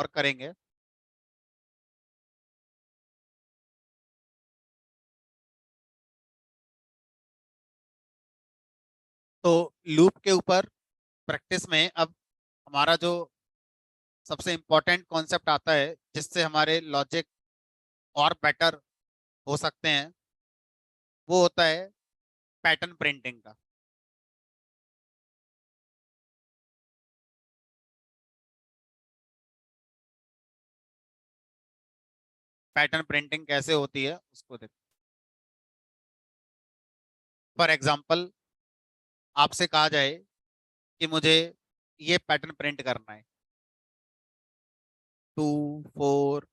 और करेंगे। तो लूप के ऊपर प्रैक्टिस में अब हमारा जो सबसे इम्पोर्टेंट कॉन्सेप्ट आता है जिससे हमारे लॉजिक और बेटर हो सकते हैं, वो होता है पैटर्न प्रिंटिंग का। पैटर्न प्रिंटिंग कैसे होती है उसको देखो। फॉर एग्जाम्पल, आपसे कहा जाए कि मुझे ये पैटर्न प्रिंट करना है, 2 4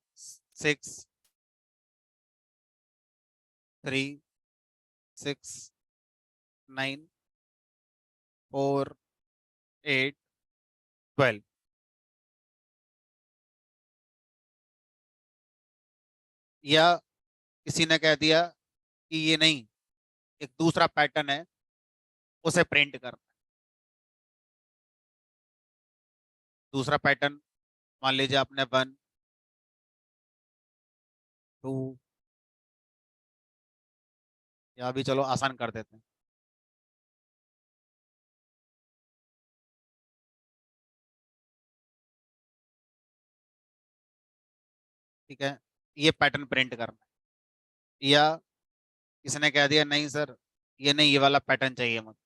6 9 4 8 12। या किसी ने कह दिया कि ये नहीं, एक दूसरा पैटर्न है, उसे प्रिंट करना है। दूसरा पैटर्न, मान लीजिए आपने 1 2, या अभी चलो आसान कर देते हैं। ठीक है, ये पैटर्न प्रिंट करना है। या किसी ने कह दिया नहीं सर, ये नहीं, ये वाला पैटर्न चाहिए मुझे।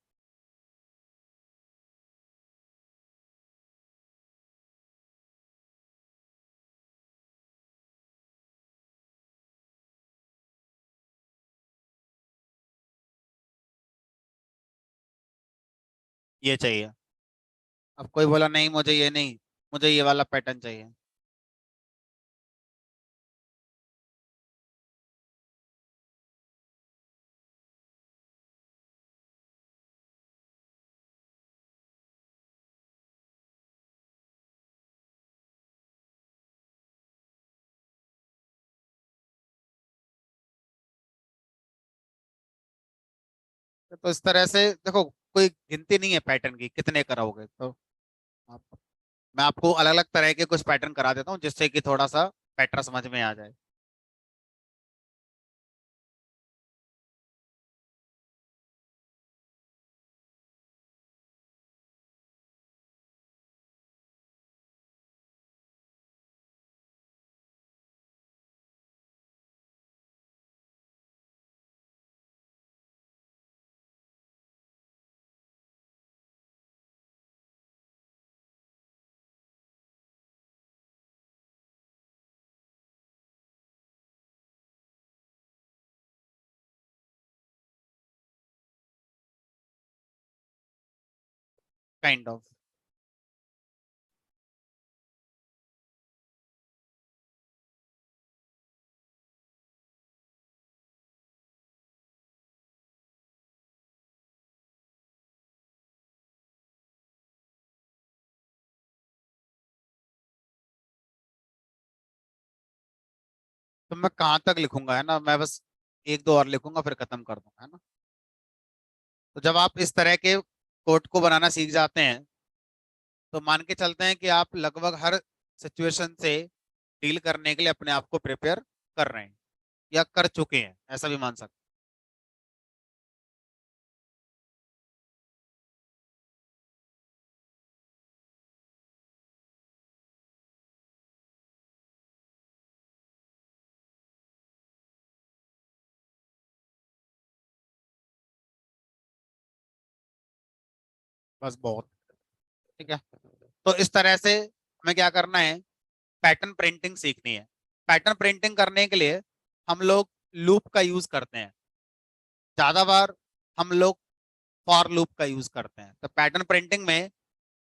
ये चाहिए। अब कोई बोला नहीं, मुझे ये नहीं, मुझे ये वाला पैटर्न चाहिए। तो इस तरह से देखो, कोई गिनती नहीं है पैटर्न की कितने कराओगे। तो आप, मैं आपको अलग अलग तरह के कुछ पैटर्न करा देता हूँ जिससे कि थोड़ा सा पैटर्न समझ में आ जाए। Kind of. तो मैं कहाँ तक लिखूंगा, है ना, मैं बस एक दो और लिखूंगा फिर खत्म कर दूंगा, है ना। तो जब आप इस तरह के कोड को बनाना सीख जाते हैं, तो मान के चलते हैं कि आप लगभग हर सिचुएशन से डील करने के लिए अपने आप को प्रिपेयर कर रहे हैं या कर चुके हैं, ऐसा भी मान सकते हैं। बस बहुत। ठीक है, तो इस तरह से हमें क्या करना है, पैटर्न प्रिंटिंग सीखनी है। पैटर्न प्रिंटिंग करने के लिए हम लोग लूप का यूज करते हैं। ज्यादा बार हम लोग फॉर लूप का यूज करते हैं। तो पैटर्न प्रिंटिंग में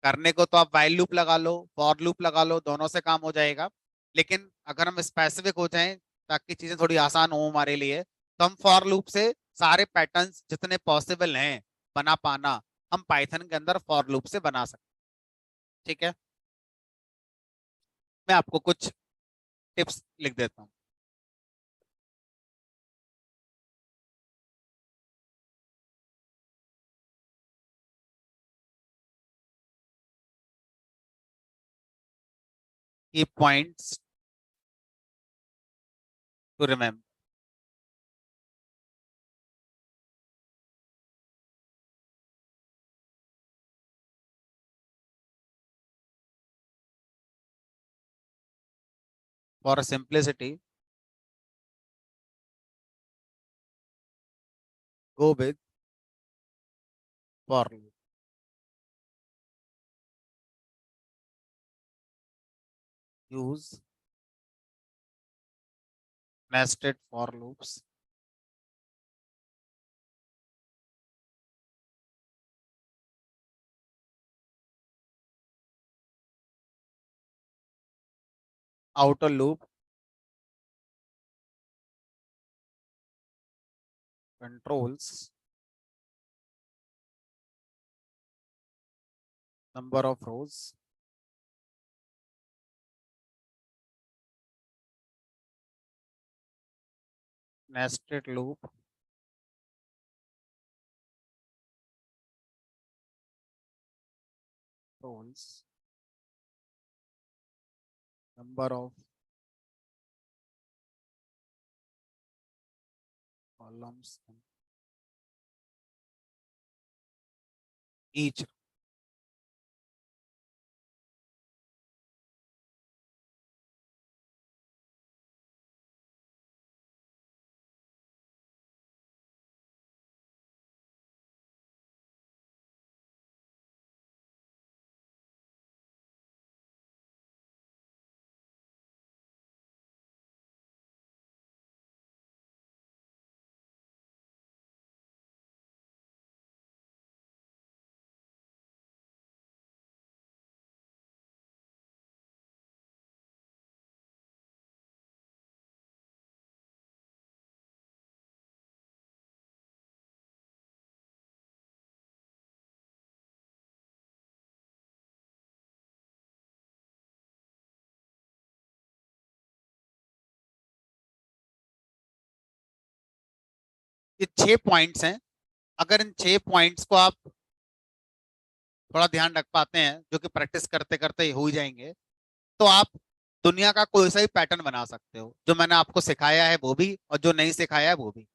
करने को तो आप वाइल लूप लगा लो, फॉर लूप लगा लो, दोनों से काम हो जाएगा। लेकिन अगर हम स्पेसिफिक हो जाएं ताकि चीजें थोड़ी आसान हो हमारे लिए, तो हम फॉर लूप से सारे पैटर्न्स जितने पॉसिबल हैं बना पाना, हम पाइथन के अंदर फॉर लूप से बना सकते हैं। ठीक है, मैं आपको कुछ टिप्स लिख देता हूँ। key points to remember. For simplicity, go with for loop. Use nested for loops. Outer loop controls number of rows. Nested loop controls number of columns in each. ये 6 पॉइंट्स हैं। अगर इन 6 पॉइंट्स को आप थोड़ा ध्यान रख पाते हैं, जो कि प्रैक्टिस करते करते हो ही जाएंगे, तो आप दुनिया का कोई सा भी पैटर्न बना सकते हो। जो मैंने आपको सिखाया है वो भी, और जो नहीं सिखाया है वो भी।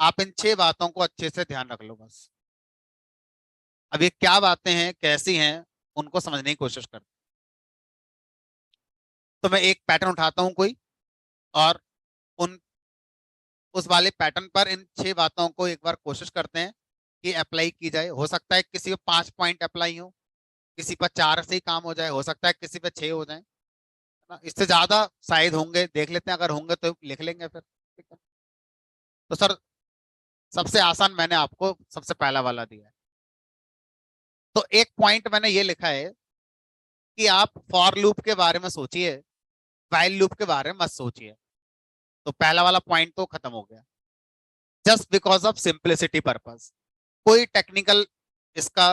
आप इन 6 बातों को अच्छे से ध्यान रख लो बस। अब ये क्या बातें हैं, कैसी हैं, उनको समझने की कोशिश कर। तो मैं एक पैटर्न उठाता हूं कोई, और उन उस वाले पैटर्न पर इन 6 बातों को एक बार कोशिश करते हैं कि अप्लाई की जाए। हो सकता है किसी पे 5 पॉइंट अप्लाई हो, किसी पर 4 से ही काम हो जाए, हो सकता है किसी पे 6 हो जाए, है ना। इससे ज्यादा शायद होंगे, देख लेते हैं, अगर होंगे तो लिख लेंगे फिर, ठीक है। तो सर, सबसे आसान मैंने आपको सबसे पहला वाला दिया है। तो एक पॉइंट मैंने ये लिखा है कि आप फॉर लूप के बारे में सोचिए, व्हाइल लूप के बारे में मत सोचिए। तो पहला वाला पॉइंट तो खत्म हो गया। Just because of simplicity purpose, कोई टेक्निकल इसका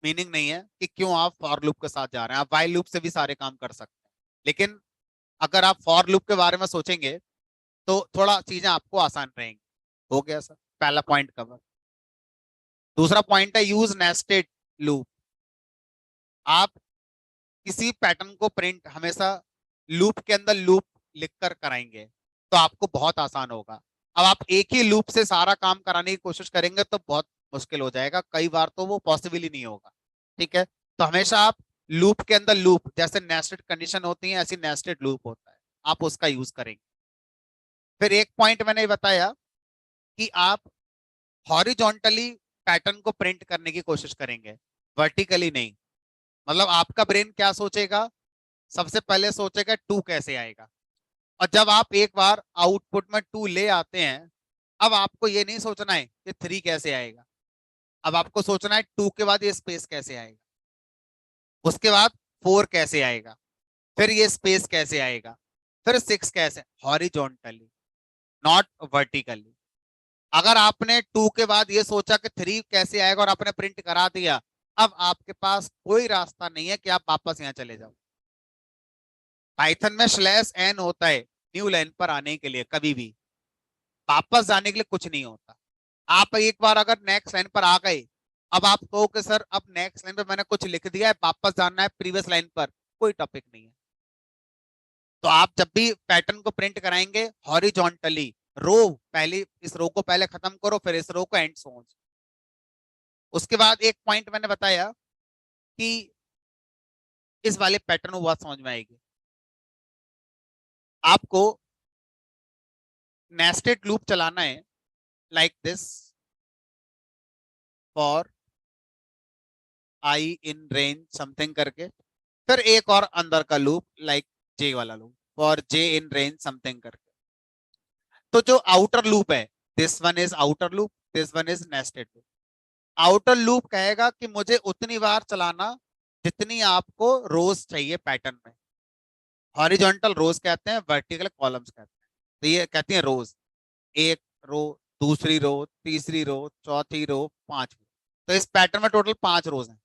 मीनिंग नहीं है कि क्यों आप फॉर लूप के साथ जा रहे हैं। आप व्हाइल लूप से भी सारे काम कर सकते हैं, लेकिन अगर आप फॉर लूप के बारे में सोचेंगे तो थोड़ा चीजें आपको आसान रहेंगी। हो गया सर, पहला पॉइंट कवर। दूसरा पॉइंट है यूज नेस्टेड लूप। आप किसी पैटर्न को प्रिंट हमेशा लूप के अंदर लूप लिखकर कराएंगे तो आपको बहुत आसान होगा। अब आप एक ही लूप से सारा काम कराने की कोशिश करेंगे तो बहुत मुश्किल हो जाएगा, कई बार तो वो पॉसिबल ही नहीं होगा, ठीक है। तो हमेशा आप लूप के अंदर लूप, जैसे नेस्टेड कंडीशन होती है ऐसी नेस्टेड लूप होता है, आप उसका यूज करेंगे। फिर एक पॉइंट मैंने बताया कि आप हॉरिजॉन्टली पैटर्न को प्रिंट करने की कोशिश करेंगे, वर्टिकली नहीं। मतलब आपका ब्रेन क्या सोचेगा, सबसे पहले सोचेगा टू कैसे आएगा। और जब आप एक बार आउटपुट में टू ले आते हैं, अब आपको ये नहीं सोचना है कि थ्री कैसे आएगा। अब आपको सोचना है टू के बाद ये स्पेस कैसे आएगा, उसके बाद फोर कैसे आएगा, फिर ये स्पेस कैसे आएगा, फिर सिक्स कैसे, हॉरिजॉन्टली, नॉट वर्टिकली। अगर आपने टू के बाद ये सोचा कि थ्री कैसे आएगा और आपने प्रिंट करा दिया, अब आपके पास कोई रास्ता नहीं है कि आप वापस यहाँ चले जाओ। पाइथन में स्लैश एन होता है न्यू लाइन पर आने के लिए, कभी भी वापस जाने के लिए कुछ नहीं होता। आप एक बार अगर नेक्स्ट लाइन पर आ गए, अब आप कहो कि सर अब नेक्स्ट लाइन पे मैंने कुछ लिख दिया है, वापस जाना है प्रीवियस लाइन पर, कोई टॉपिक नहीं है। आप जब भी पैटर्न को प्रिंट कराएंगे हॉरिजॉन्टली, रो पहले, इस रो को पहले खत्म करो, फिर इस रो को एंड सोच। उसके बाद एक पॉइंट मैंने बताया कि इस वाले पैटर्न को बात समझ में आएगी आपको। नेस्टेड लूप चलाना है like this, for I in range something करके, फिर एक और अंदर का लूप लाइक जे वाला loop, for J in range something करके। तो जो आउटर लूप है, this one is outer loop, this one is nested loop. Outer loop कहेगा कि मुझे उतनी बार चलाना जितनी आपको रोज चाहिए पैटर्न में। हॉरिजॉन्टल रोज कहते हैं, वर्टिकल कॉलम्स कहते हैं। तो ये कहती है रोज, एक रो, दूसरी रो, तीसरी रो, चौथी रो, पांचवी। तो इस पैटर्न में टोटल 5 रोज हैं।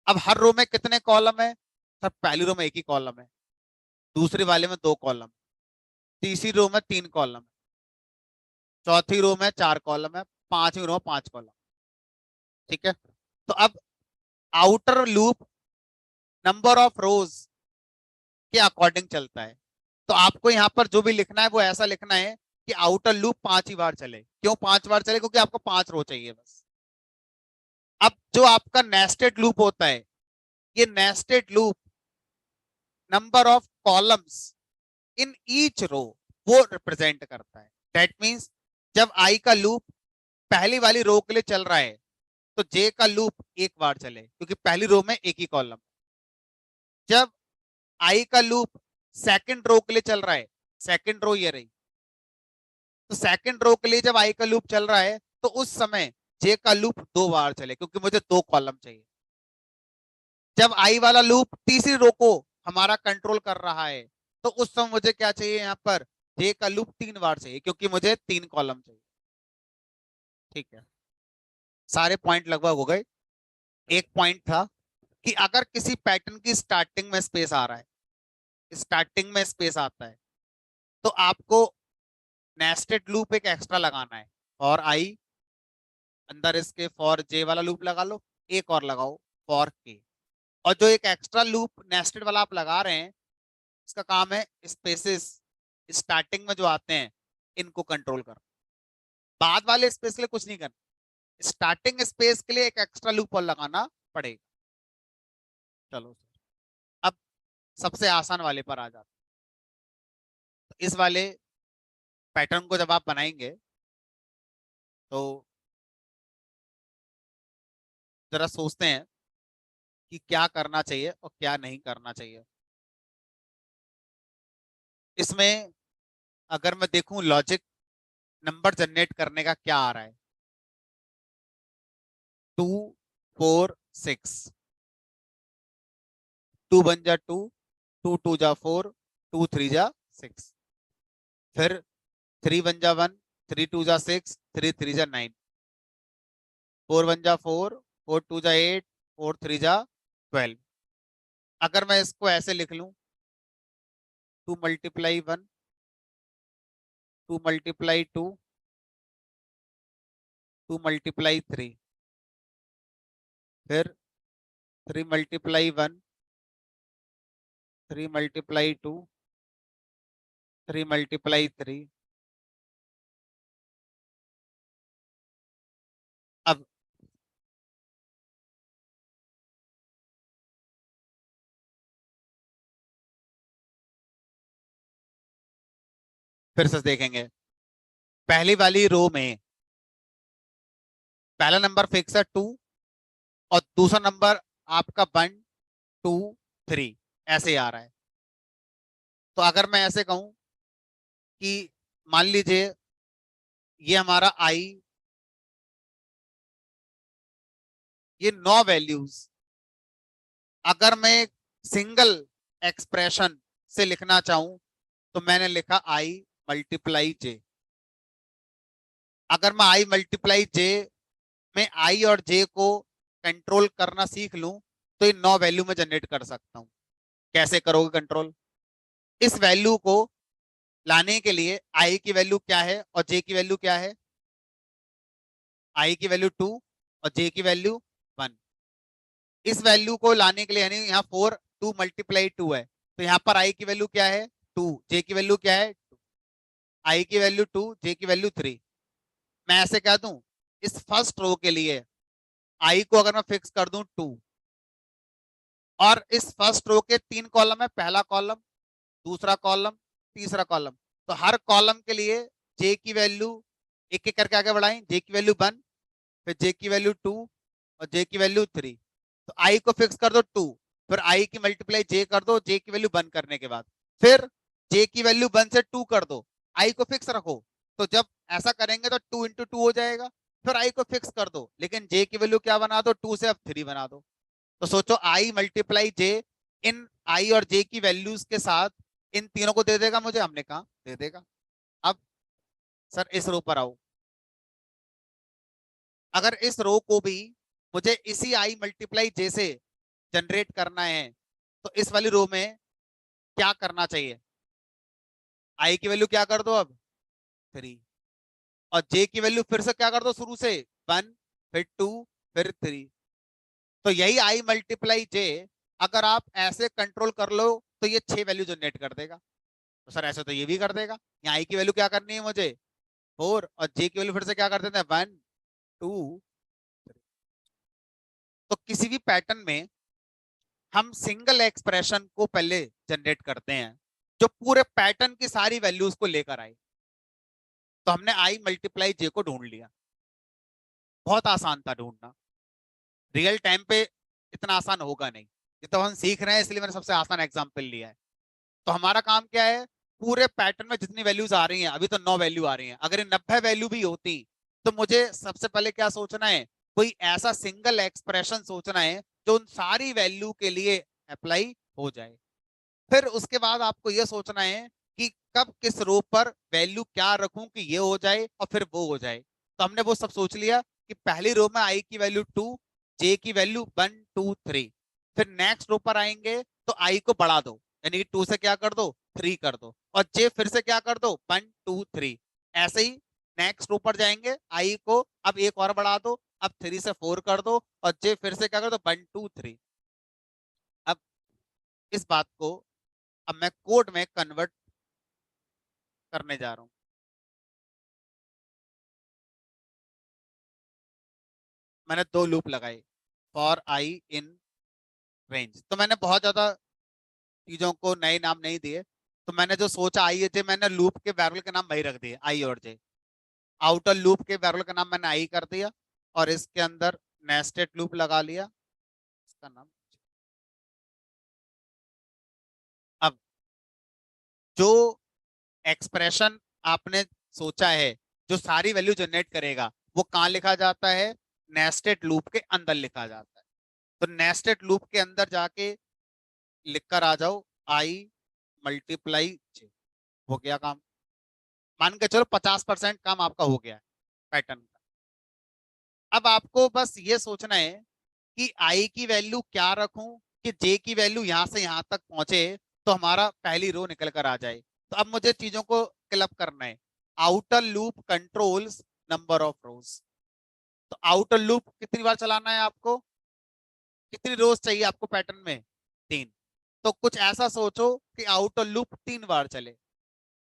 अब हर रो में कितने कॉलम है? सर पहली रो में एक ही कॉलम है, दूसरी वाले में 2 कॉलम, तीसरी रो में 3 कॉलम, चौथी रो में 4 कॉलम है, पांचवी रो में 5 कॉलम। ठीक है। तो अब आउटर लूप नंबर ऑफ रोज के अकॉर्डिंग चलता है। तो आपको यहाँ पर जो भी लिखना है वो ऐसा लिखना है कि आउटर लूप 5 ही बार चले। क्यों 5 बार चले? क्योंकि आपको 5 रो चाहिए बस। अब जो आपका नेस्टेड लूप होता है, ये nested loop number of columns in each row वो रिप्रेजेंट करता है। दैट मींस जब आई का लूप पहली वाली रो के लिए चल रहा है तो जे का लूप 1 बार चले, क्योंकि पहली रो में एक ही कॉलम। जब आई का लूप सेकंड रो के लिए चल रहा है, सेकंड रो ये रही, तो सेकंड रो के लिए जब आई का लूप चल रहा है तो उस समय जे का लूप 2 बार चले, क्योंकि मुझे 2 कॉलम चाहिए। जब आई वाला लूप तीसरी रो को हमारा कंट्रोल कर रहा है तो उस समय मुझे क्या चाहिए? यहाँ पर जे का लूप 3 बार चाहिए, क्योंकि मुझे 3 कॉलम चाहिए। ठीक है, सारे पॉइंट लगभग हो गए। एक पॉइंट था कि अगर किसी पैटर्न की स्टार्टिंग में स्पेस आ रहा है, स्टार्टिंग में स्पेस आता है, तो आपको नेस्टेड लूप एक एक्स्ट्रा लगाना है। और आई अंदर इसके फॉर जे वाला लूप लगा लो, एक और लगाओ फॉर के। और जो एक एक्स्ट्रा लूप नेस्टेड वाला आप लगा रहे हैं, इसका काम है स्पेसेस स्टार्टिंग में जो आते हैं इनको कंट्रोल करना। बाद वाले स्पेस के लिए कुछ नहीं करना, स्टार्टिंग स्पेस के लिए एक एक्स्ट्रा लूप और लगाना पड़ेगा। चलो अब सबसे आसान वाले पर आ जाते हैं। इस वाले पैटर्न को जब आप बनाएंगे तो जरा सोचते हैं कि क्या करना चाहिए और क्या नहीं करना चाहिए। इसमें अगर मैं देखूं लॉजिक नंबर जनरेट करने का क्या आ रहा है, 2 4 6, 2 1 जा 2, 2 2 जा 4, 2 3 जा 6, फिर 3 1 जा 1, 3 2 जा 6, 3 3 जा 9, 4 1 जा 4, 4 2 जा 8, 4 3 जा 12। अगर मैं इसको ऐसे लिख लूं, 2 × 1, 2 × 2, 2 × 3, फिर 3 × 1, 3 × 2, 3 × 3। अब फिर से देखेंगे, पहली वाली रो में पहला नंबर फिक्स है 2, और दूसरा नंबर आपका 1 2 3 ऐसे आ रहा है। तो अगर मैं ऐसे कहूं कि मान लीजिए ये हमारा आई, ये 9 वैल्यूज, अगर मैं सिंगल एक्सप्रेशन से लिखना चाहूं तो मैंने लिखा आई मल्टीप्लाई जे। अगर मैं आई मल्टीप्लाई जे में आई और जे को कंट्रोल करना सीख लूं तो ये 9 वैल्यू में जनरेट कर सकता हूं। कैसे करोगे कंट्रोल? इस वैल्यू को लाने के लिए आई की वैल्यू क्या है और जे की वैल्यू क्या है? आई की वैल्यू 2 और जे की वैल्यू 1। इस वैल्यू को लाने के लिए यानी यहाँ 4 2 × 2 है, तो यहाँ पर आई की वैल्यू क्या है 2, जे की वैल्यू क्या है, आई की वैल्यू 2, जे की वैल्यू 3। मैं ऐसे कह दूं, इस फर्स्ट रो के लिए आई को अगर मैं फिक्स कर दूं 2, और इस फर्स्ट रो के 3 कॉलम है, पहला कॉलम, दूसरा कॉलम, तीसरा कॉलम, तो हर कॉलम के लिए जे की वैल्यू एक एक करके आगे बढ़ाएं, जे की वैल्यू 1, फिर जे की वैल्यू 2 और जे की वैल्यू 3। तो आई को फिक्स कर दो 2, फिर आई की मल्टीप्लाई जे कर दो जे की वैल्यू 1 करने के बाद, फिर जे की वैल्यू 1 से 2 कर दो, आई को फिक्स रखो। तो जब ऐसा करेंगे तो 2 into 2 हो जाएगा, फिर आई को फिक्स कर दो, लेकिन जे की वैल्यू क्या बना दो, 2 से अब 3 बना दो। तो सोचो आई मल्टीप्लाई जे इन आई और जे की वैल्यूज के साथ इन तीनों को दे देगा मुझे, हमने कहा दे देगा। अब सर इस रो पर आओ, अगर इस रो को भी मुझे इसी आई मल्टीप्लाई जे से जनरेट करना है, तो इस वाली रो में क्या करना चाहिए, आई की वैल्यू क्या कर दो अब 3, और जे की वैल्यू फिर से क्या कर दो शुरू से 1, फिर 2, फिर 3। तो यही आई मल्टीप्लाई जे अगर आप ऐसे कंट्रोल कर लो तो ये 6 वैल्यू जनरेट कर देगा। तो सर ऐसे तो ये भी कर देगा, यहाँ आई की वैल्यू क्या करनी है मुझे 4, और जे की वैल्यू फिर से क्या कर देते हैं 1, 2। तो किसी भी पैटर्न में हम सिंगल एक्सप्रेशन को पहले जनरेट करते हैं जो पूरे पैटर्न की सारी वैल्यूज को लेकर आए। तो हमने आई मल्टीप्लाई जे को ढूंढ लिया, बहुत आसान था ढूंढना, रियल टाइम पे इतना आसान होगा नहीं, ये तो हम सीख रहे हैं इसलिए मैंने सबसे आसान एग्जाम्पल लिया है। तो हमारा काम क्या है, पूरे पैटर्न में जितनी वैल्यूज आ रही हैं, अभी तो 9 वैल्यू आ रही हैं, अगर ये 90 वैल्यू भी होती तो मुझे सबसे पहले क्या सोचना है, कोई ऐसा सिंगल एक्सप्रेशन सोचना है जो उन सारी वैल्यू के लिए अप्लाई हो जाए। फिर उसके बाद आपको यह सोचना है कि कब किस रो पर वैल्यू क्या रखूं कि ये हो जाए और फिर वो हो जाए। तो हमने वो सब सोच लिया कि पहली रो में आई की वैल्यू 2, जे की वैल्यू 1, 2, 3। फिर नेक्स्ट रो पर आएंगे तो आई को बढ़ा दो, यानी कि 2 से क्या कर दो 3 कर दो, और जे फिर से क्या कर दो 1, 2, 3। ऐसे ही नेक्स्ट रो पर जाएंगे, आई को अब एक और बढ़ा दो, अब 3 से 4 कर दो, और जे फिर से क्या कर दो 1, 2, 3। अब इस बात को अब मैं कोड में कन्वर्ट करने जा रहा हूं। मैंने 2 लूप लगाए फॉर आई इन रेंज, तो मैंने बहुत ज्यादा चीजों को नए नाम नहीं दिए। तो मैंने जो सोचा आई जे, मैंने लूप के वेरिएबल के नाम वही रख दिए आई और जे। आउटर लूप के वेरिएबल का नाम मैंने आई कर दिया, और इसके अंदर नेस्टेड लूप लगा लिया, इसका नाम। अब जो एक्सप्रेशन आपने सोचा है जो सारी वैल्यू जनरेट करेगा, वो कहाँ लिखा जाता है, नेस्टेड लूप के अंदर लिखा जाता है। तो नेस्टेड लूप के अंदर जाके लिख कर आ जाओ आई मल्टीप्लाई जे, हो गया काम। मान के चलो 50% काम आपका हो गया है पैटर्न का। अब आपको बस ये सोचना है कि आई की वैल्यू क्या रखूं कि जे की वैल्यू यहां से यहां तक पहुंचे, तो हमारा पहली रो निकल कर आ जाए। तो अब मुझे चीजों को क्लब करना है। Outer loop controls number of रोज। तो आउटर लूप कितनी बार चलाना है आपको, कितनी रोज चाहिए आपको पैटर्न में, 3। तो कुछ ऐसा सोचो कि आउटर लूप 3 बार चले।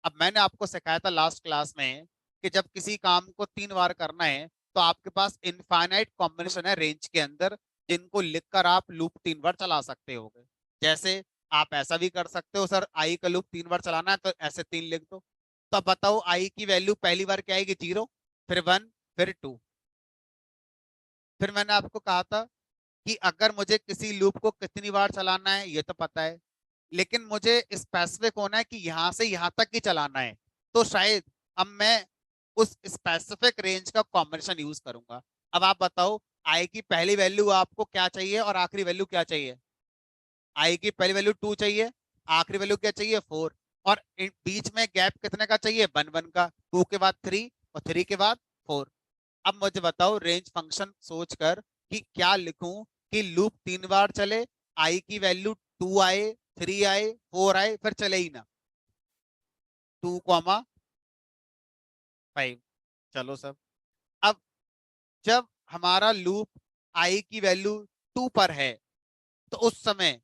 अब मैंने आपको सिखाया था लास्ट क्लास में कि जब किसी काम को 3 बार करना है तो आपके पास इनफाइनाइट कॉम्बिनेशन है रेंज के अंदर, जिनको लिखकर आप लूप 3 बार चला सकते होगे। जैसे आप ऐसा भी कर सकते हो, सर आई का लूप 3 बार चलाना है तो ऐसे 3 लिख दो। तो अब बताओ आई की वैल्यू पहली बार क्या आएगी 0, फिर 1, फिर 2। फिर मैंने आपको कहा था कि अगर मुझे किसी लूप को कितनी बार चलाना है ये तो पता है, लेकिन मुझे स्पेसिफिक होना है कि यहां से यहां तक ही चलाना है। तो शायद अब मैं उस स्पेसिफिक रेंज का कॉम्बिनेशन यूज करूंगा। अब आप बताओ आई की पहली वैल्यू आपको क्या चाहिए और आखिरी वैल्यू क्या चाहिए, आई की पहली वैल्यू 2 चाहिए, आखिरी वैल्यू क्या चाहिए 4, और बीच में गैप कितने का चाहिए 1, 1 का, 2 के बाद 3 और 3 के बाद 4। अब मुझे बताओ रेंज फंक्शन सोचकर कि क्या लिखूं कि लूप 3 बार चले, आई की वैल्यू 2 आए, 3 आए, 4 आए, फिर चले ही ना 2, 5। चलो सब, अब जब हमारा लूप आई की वैल्यू 2 पर है तो उस समय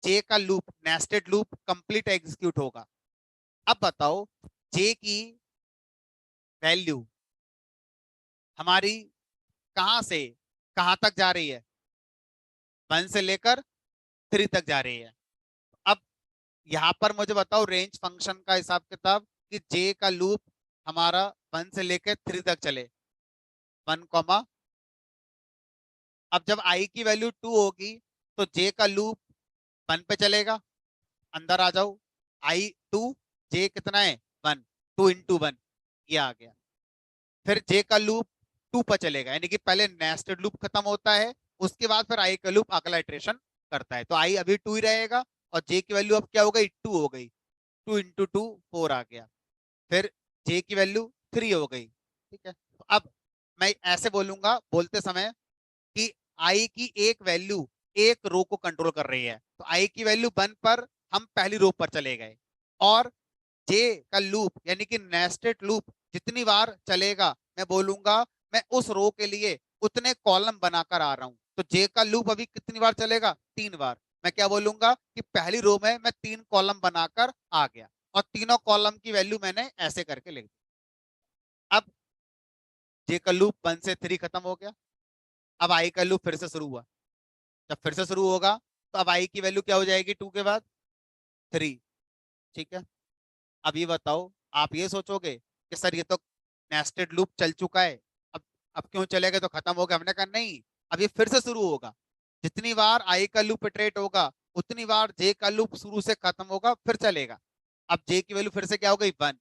जे का loop, nested loop complete execute होगा। अब बताओ जे की वैल्यू हमारी कहां से कहां तक जा रही है? 1 से लेकर 3 तक जा रही है। अब यहां पर मुझे बताओ रेंज फंक्शन का हिसाब किताब, कि जे का लूप हमारा 1 से लेकर 3 तक चले। 1, अब जब आई की वैल्यू 2 होगी तो जे का लूप 1 पे चलेगा। अंदर आ जाओ, I2, जे कितना है 1, 2 × 1, ये आ गया। फिर जे का लूप 2 पर चलेगा, यानी कि पहले नेस्टेड लूप खत्म होता है, उसके बाद फिर आई का लूप अगला इटरेशन करता है। तो आई अभी 2 ही रहेगा, और जे की वैल्यू अब क्या हो गई, 2 हो गई। 2 × 2 4 आ गया। फिर जे की वैल्यू 3 हो गई। ठीक है, तो अब मैं ऐसे बोलूंगा बोलते समय कि आई की एक वैल्यू एक रो को कंट्रोल कर रही है, तो आई की वैल्यू 1 पर हम पहली रो पर चले गए, और जे का लूप यानी कि नेस्टेड लूप जितनी बार चलेगा मैं बोलूंगा मैं उस रो के लिए उतने कॉलम बनाकर आ रहा हूं। तो जे का लूप अभी कितनी बार चलेगा, 3 बार। मैं क्या बोलूंगा कि पहली रो में मैं 3 कॉलम बनाकर आ गया, और तीनों कॉलम की वैल्यू मैंने ऐसे करके लिख दी। अब जे का लूप 1 से 3 खत्म हो गया। अब आई का लूप फिर से शुरू हुआ। जब फिर से शुरू होगा तो अब आई की वैल्यू क्या हो जाएगी, 2 के बाद 3। ठीक है, अब ये बताओ, आप ये सोचोगे कि सर ये तो नेस्टेड लूप चल चुका है, अब अब क्यों चलेगा, तो खत्म हो गया। हमने कहा नहीं, अब ये फिर से शुरू होगा। जितनी बार आई का लूप इटरेट होगा उतनी बार जे का लूप शुरू से खत्म होगा, फिर चलेगा। अब जे की वैल्यू फिर से क्या हो गई, 1,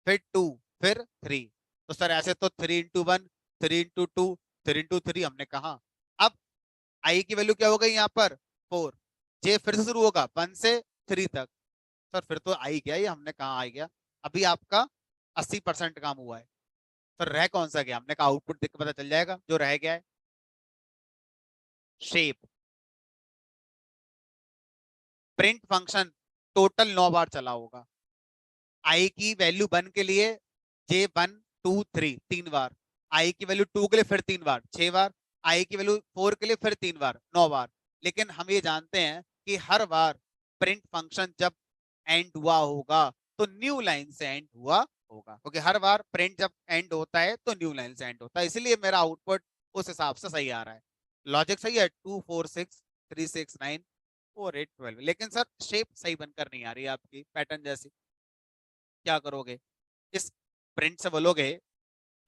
फिर 2, फिर 3। तो सर ऐसे तो 3 × 1, 3 × 2, 3 × 3 हमने कहा। अब आई की वैल्यू क्या हो गई यहाँ पर, 4। जे फिर से शुरू होगा 1 से 3 तक। सर फिर तो आई गया, ये हमने कहा आ गया। अभी आपका 80% काम हुआ है। सर रह कौन सा गया, हमने कहा आउटपुट देख के पता चल जाएगा जो रह गया है, शेप। प्रिंट फंक्शन टोटल 9 बार चला होगा। आई की वैल्यू 1 के लिए J1 2 3 3 बार, आई की वैल्यू 2 के लिए फिर 3 बार 6 बार, आई की वैल्यू 4 के लिए फिर 3 बार 9 बार। लेकिन हम ये जानते हैं कि हर बार प्रिंट फंक्शन जब एंड हुआ होगा तो न्यू लाइन से एंड हुआ होगा, क्योंकि हर बार प्रिंट जब एंड होता है तो न्यू लाइन से एंड होता है, इसलिए मेरा आउटपुट उस हिसाब से सही आ रहा है। लॉजिक सही है, 2 4 6 3 6 9 4 8 12, लेकिन सर शेप सही बनकर नहीं आ रही है आपकी, पैटर्न जैसी। क्या करोगे, इस प्रिंट से बोलोगे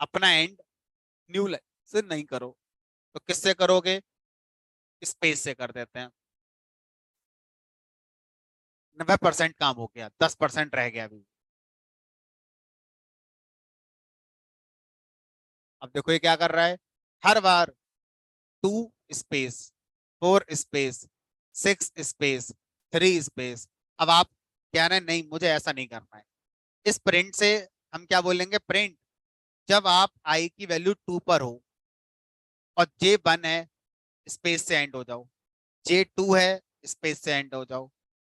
अपना एंड न्यू लाइन से नहीं करो, तो किससे करोगे, स्पेस से कर देते हैं। 90% काम हो गया, 10% रह गया अभी। अब देखो ये क्या कर रहा है, हर बार 2 स्पेस 4 स्पेस 6 स्पेस 3 स्पेस। अब आप कह रहे हैं नहीं मुझे ऐसा नहीं करना है, इस प्रिंट से हम क्या बोलेंगे, प्रिंट जब आप आई की वैल्यू 2 पर हो और J1 है, स्पेस से एंड हो जाओ। J2 है, स्पेस से एंड हो जाओ।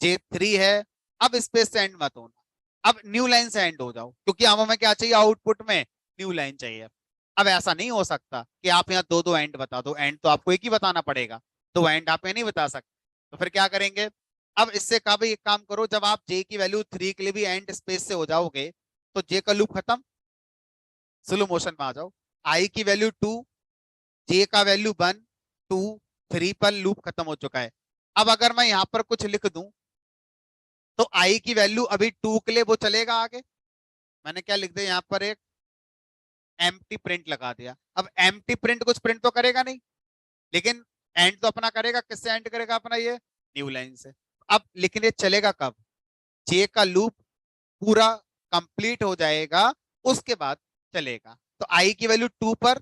J3 है, अब स्पेस से एंड मत होना, अब न्यू लाइन से एंड हो जाओ, क्योंकि हमें क्या चाहिए आउटपुट में, न्यू लाइन चाहिए। अब ऐसा नहीं हो सकता कि आप यहाँ दो दो एंड बता दो, एंड तो आपको एक ही बताना पड़ेगा, दो एंड आप ये नहीं बता सकते। तो फिर क्या करेंगे, अब इससे कहा भाई एक काम करो, जब आप जे की वैल्यू 3 के लिए भी एंड स्पेस से हो जाओगे तो जे का लूप खत्म, स्लो मोशन में आ जाओ। आई की वैल्यू 2, जे का वैल्यू 1 2 3 पर लूप खत्म हो चुका है। अब अगर मैं यहां पर कुछ लिख दूं तो आई की वैल्यू अभी 2 के लिए वो चलेगा आगे। मैंने क्या लिख दिया यहाँ पर, एक एम्प्टी प्रिंट लगा दिया। अब एम्प्टी प्रिंट कुछ प्रिंट तो करेगा नहीं, लेकिन एंड तो अपना करेगा, किससे एंड करेगा अपना, ये न्यू लाइन से। अब लेकिन ये चलेगा कब, जे का लूप पूरा कंप्लीट हो जाएगा उसके बाद चलेगा। तो आई की वैल्यू 2 पर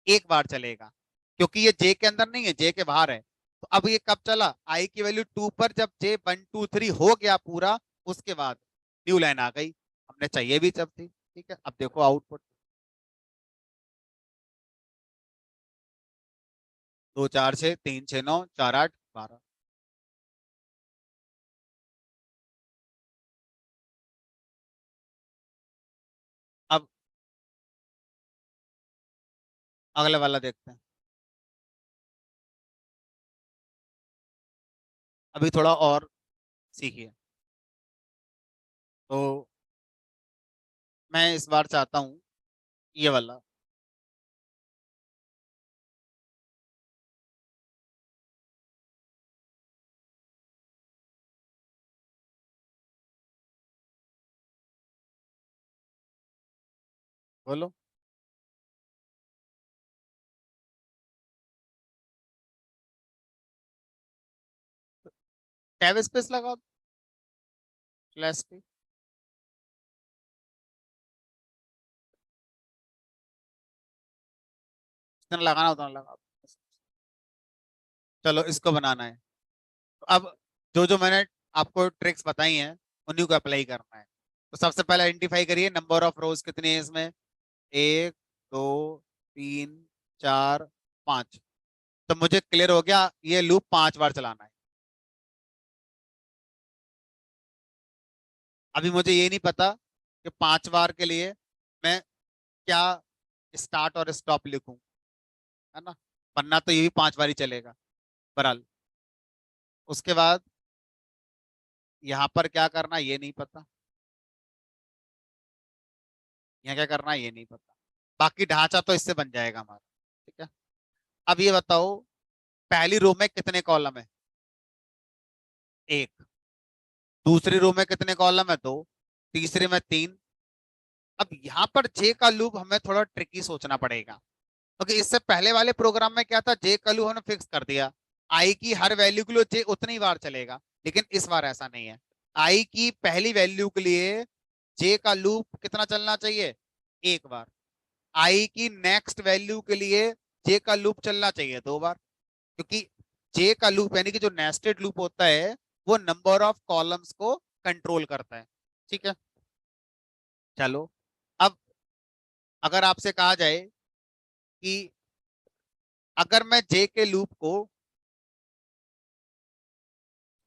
एक बार चलेगा, क्योंकि ये जे के अंदर नहीं है, जे के बाहर है। तो अब ये कब चला, आई की वैल्यू 2 पर जब J1 2 3 हो गया पूरा, उसके बाद न्यू लाइन आ गई, हमने चाहिए भी जब थी। ठीक है, अब देखो आउटपुट, 2 4 6 3 6 9 4 8 12। अब अगले वाला देखते हैं। अभी थोड़ा और सीखिए। तो मैं इस बार चाहता हूँ ये वाला। बोलो। टैब स्पेस लगा दो स्लैश पे। जितना लगाना उतना लगा दो। चलो इसको बनाना है। तो अब जो जो मैंने आपको ट्रिक्स बताई हैं उन्हीं को अप्लाई करना है। तो सबसे पहले आइडेंटिफाई करिए नंबर ऑफ रोज कितनी है इसमें। एक, दो, तीन, चार, पांच। तो मुझे क्लियर हो गया ये लूप 5 बार चलाना है। अभी मुझे ये नहीं पता कि 5 बार के लिए मैं क्या स्टार्ट और स्टॉप लिखूं, है ना। वरना तो ये भी 5 बार ही चलेगा। बहरहाल उसके बाद यहाँ पर क्या करना ये नहीं पता, यहाँ क्या करना ये नहीं पता। बाकी ढांचा तो इससे बन जाएगा हमारा। ठीक है। अब ये बताओ पहली रो में कितने कॉलम है। एक। दूसरी रो में कितने कॉलम है। दो। तीसरे में तीन। अब यहाँ पर जे का लूप हमें थोड़ा ट्रिकी सोचना पड़ेगा, क्योंकि इससे पहले वाले प्रोग्राम में क्या था, जे का लूप हमने फिक्स कर दिया। आई की हर वैल्यू के लिए जे उतनी बार चलेगा। लेकिन इस बार ऐसा नहीं है। आई की पहली वैल्यू के लिए जे का लूप कितना चलना चाहिए, एक बार। आई की नेक्स्ट वैल्यू के लिए जे का लूप चलना चाहिए 2 बार। क्योंकि जे का लूप यानी कि जो नेस्टेड लूप होता है वो नंबर ऑफ कॉलम्स को कंट्रोल करता है। ठीक है। चलो अब अगर आपसे कहा जाए कि अगर मैं जे के लूप को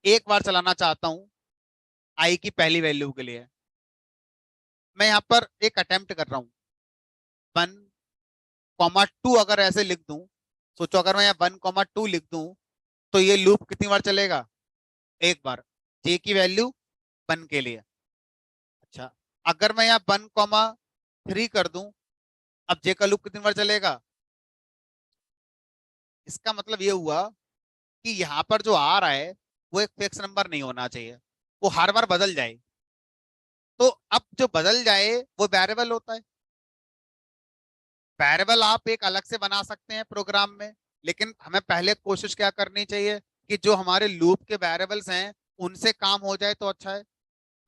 एक बार चलाना चाहता हूं आई की पहली वैल्यू के लिए, मैं यहां पर एक अटेम्प्ट कर रहा हूं। 1, 2 अगर ऐसे लिख दूं, सोचो अगर मैं यहाँ 1, 2 लिख दूं तो ये लूप कितनी बार चलेगा, एक बार। जे की वैल्यू 1 के लिए। अच्छा, अगर मैं यहाँ 1, 3 कर दूं, अब जे का लूप कितनी बार चलेगा। इसका मतलब ये हुआ कि यहाँ पर जो आ रहा है वो एक फिक्स नंबर नहीं होना चाहिए, वो हर बार बदल जाए। तो अब जो बदल जाए वो वेरिएबल होता है। वेरिएबल आप एक अलग से बना सकते हैं प्रोग्राम में, लेकिन हमें पहले कोशिश क्या करनी चाहिए कि जो हमारे लूप के वेरिएबल्स हैं उनसे काम हो जाए तो अच्छा है।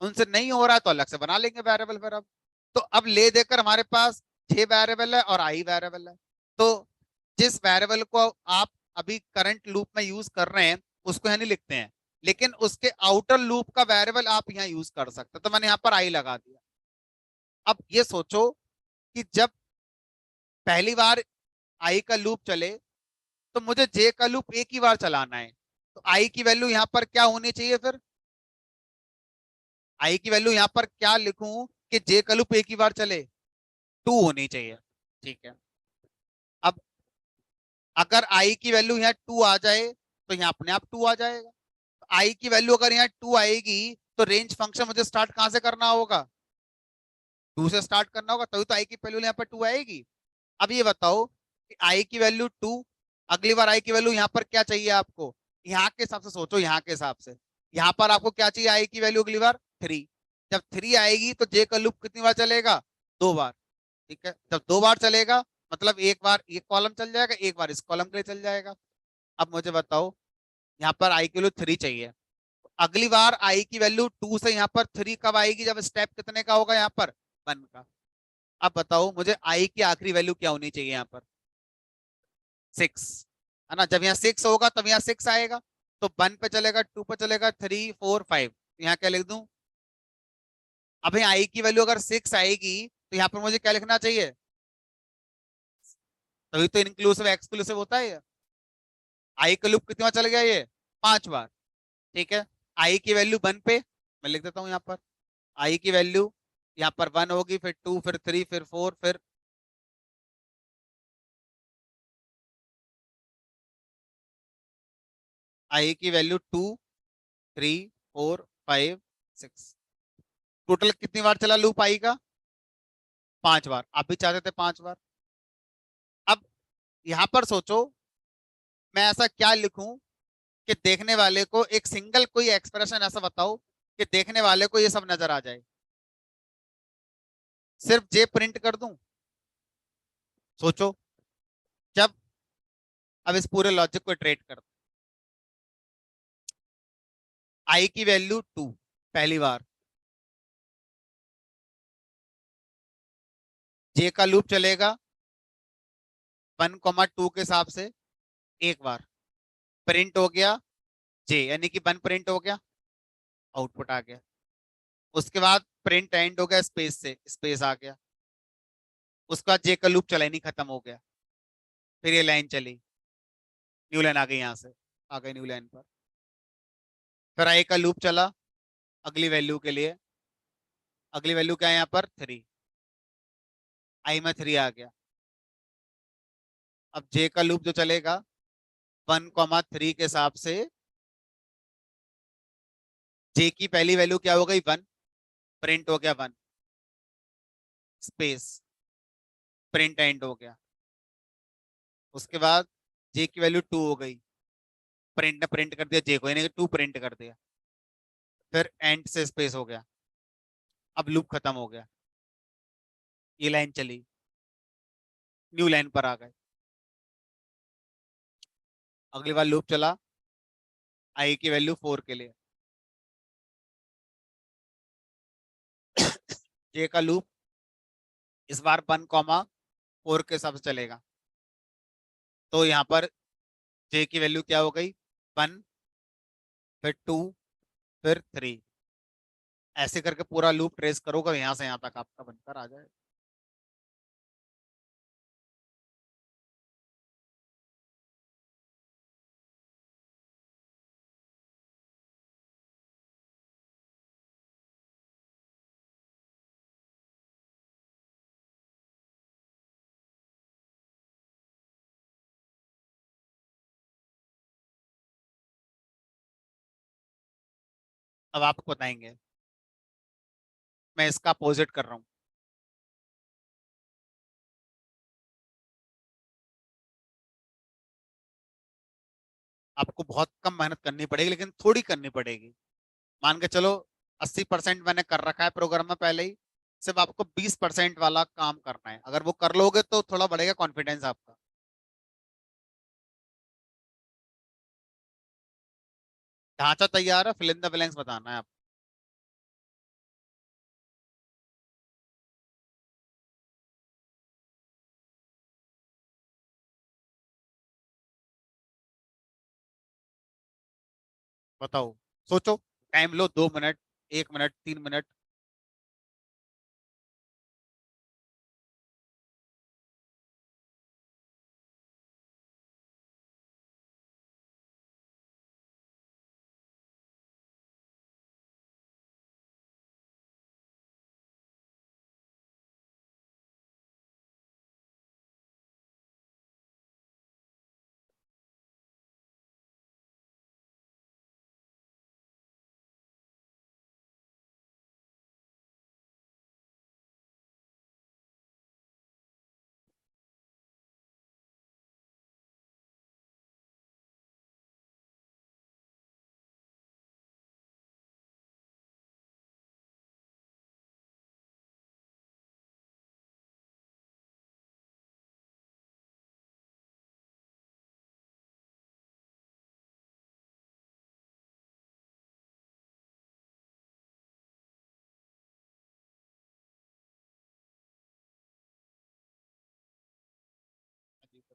उनसे नहीं हो रहा है तो अलग से बना लेंगे वेरिएबल फिर। अब तो अब ले देकर हमारे पास 6 वेरिएबल है और आई वेरिएबल है। तो जिस वेरिएबल को आप अभी करंट लूप में यूज कर रहे हैं उसको यहाँ नहीं लिखते हैं, लेकिन उसके आउटर लूप का वेरिएबल आप यहाँ यूज कर सकते हैं। तो मैंने यहाँ पर आई लगा दिया। अब ये सोचो कि जब पहली बार आई का लूप चले तो मुझे जे का लूप एक ही बार चलाना है। तो आई की वैल्यू यहाँ पर क्या होनी चाहिए फिर, आई की वैल्यू यहाँ पर क्या लिखूं कि जे का लूप एक ही बार चले, 2 होनी चाहिए। ठीक है। अब अगर आई की वैल्यू यहाँ 2 आ जाए तो यहाँ अपने आप 2 आ जाएगा। आई की वैल्यू अगर यहाँ 2 आएगी तो रेंज फंक्शन मुझे स्टार्ट कहां से करना होगा, 2 से स्टार्ट करना होगा, तभी तो आई की वैल्यू यहाँ पर 2 आएगी। अब ये बताओ कि आई की वैल्यू 2, अगली बार आई की वैल्यू यहाँ पर क्या चाहिए आपको, यहाँ के हिसाब से सोचो, यहाँ के हिसाब से यहाँ पर आपको क्या चाहिए, आई की वैल्यू अगली बार 3। जब 3 आएगी तो जे का लूप कितनी बार चलेगा, 2 बार। ठीक है, जब 2 बार चलेगा मतलब एक बार ये कॉलम चल जाएगा, एक बार इस कॉलम के लिए चल जाएगा। अब मुझे बताओ यहाँ पर आई की वैल्यू 3 चाहिए, अगली बार आई की वैल्यू 2 से यहाँ पर 3 कब आएगी, जब स्टेप कितने का होगा यहाँ पर, 1 का। अब बताओ मुझे आई की आखिरी वैल्यू क्या होनी चाहिए यहाँ पर, 6, है ना। जब यहाँ 6 होगा तब यहाँ 6 आएगा। तो 1 पे चलेगा, 2 पे चलेगा, 3, 4, 5। यहाँ क्या लिख दूं, अभी आई की वैल्यू अगर 6 आएगी तो यहाँ पर मुझे क्या लिखना चाहिए, तभी तो इंक्लूसिव एक्सक्लूसिव होता है ये। आई का लूप कितनी बार चल गया ये, 5 बार। ठीक है। आई की वैल्यू 1 पे मैं लिख देता हूँ यहाँ पर, आई की वैल्यू यहाँ पर 1 होगी, फिर 2, फिर 3, फिर 4, फिर आई की वैल्यू 2, 3 4 5 6, टोटल कितनी बार चला लूप आई का? 5 बार। आप भी चाहते थे 5 बार। अब यहां पर सोचो, मैं ऐसा क्या लिखूं कि देखने वाले को एक सिंगल कोई एक्सप्रेशन ऐसा बताओ कि देखने वाले को ये सब नजर आ जाए। सिर्फ जे प्रिंट कर दूं? सोचो। जब अब इस पूरे लॉजिक को ट्रेट कर, आई की वैल्यू 2 पहली बार, जे का लूप चलेगा 1 2 के हिसाब से एक बार, प्रिंट हो गया जे, यानी कि 1 प्रिंट हो गया, आउटपुट आ गया। उसके बाद प्रिंट एंड हो गया स्पेस से, स्पेस आ गया। उसके बाद जे का लूप चला ही नहीं, खत्म हो गया। फिर ये लाइन चली, न्यू लाइन आ गई, यहां से आ गई न्यू लाइन पर। फिर आई का लूप चला अगली वैल्यू के लिए। अगली वैल्यू क्या है यहाँ पर? 3। आई में 3 आ गया। अब जे का लूप जो चलेगा 1 3 के हिसाब से, जे की पहली वैल्यू क्या हो गई? 1, प्रिंट हो गया 1, स्पेस, प्रिंट एंड हो गया। उसके बाद जे की वैल्यू 2 हो गई, प्रिंट ने प्रिंट कर दिया जे को, यानी कि 2 प्रिंट कर दिया। फिर एंड से स्पेस हो गया। अब लूप खत्म हो गया, ये लाइन चली, न्यू लाइन पर आ गए। अगली बार लूप चला आई की वैल्यू 4 के लिए, जे का लूप इस बार 1 4 के हिसाब से चलेगा। तो यहाँ पर जे की वैल्यू क्या हो गई? 1, फिर 2, फिर 3। ऐसे करके पूरा लूप ट्रेस करोगे, यहां से यहां तक आपका बनकर आ जाए। अब आपको बताएंगे, मैं इसका अपोजिट कर रहा हूँ। आपको बहुत कम मेहनत करनी पड़ेगी, लेकिन थोड़ी करनी पड़ेगी। मान के चलो 80% मैंने कर रखा है प्रोग्राम में पहले ही, सिर्फ आपको 20% वाला काम करना है। अगर वो कर लोगे तो थोड़ा बढ़ेगा कॉन्फिडेंस आपका। ढांचा तैयार है, फिल इन द ब्लैंक्स बताना है आप। बताओ, सोचो, टाइम लो, 2 मिनट, 1 मिनट, 3 मिनट।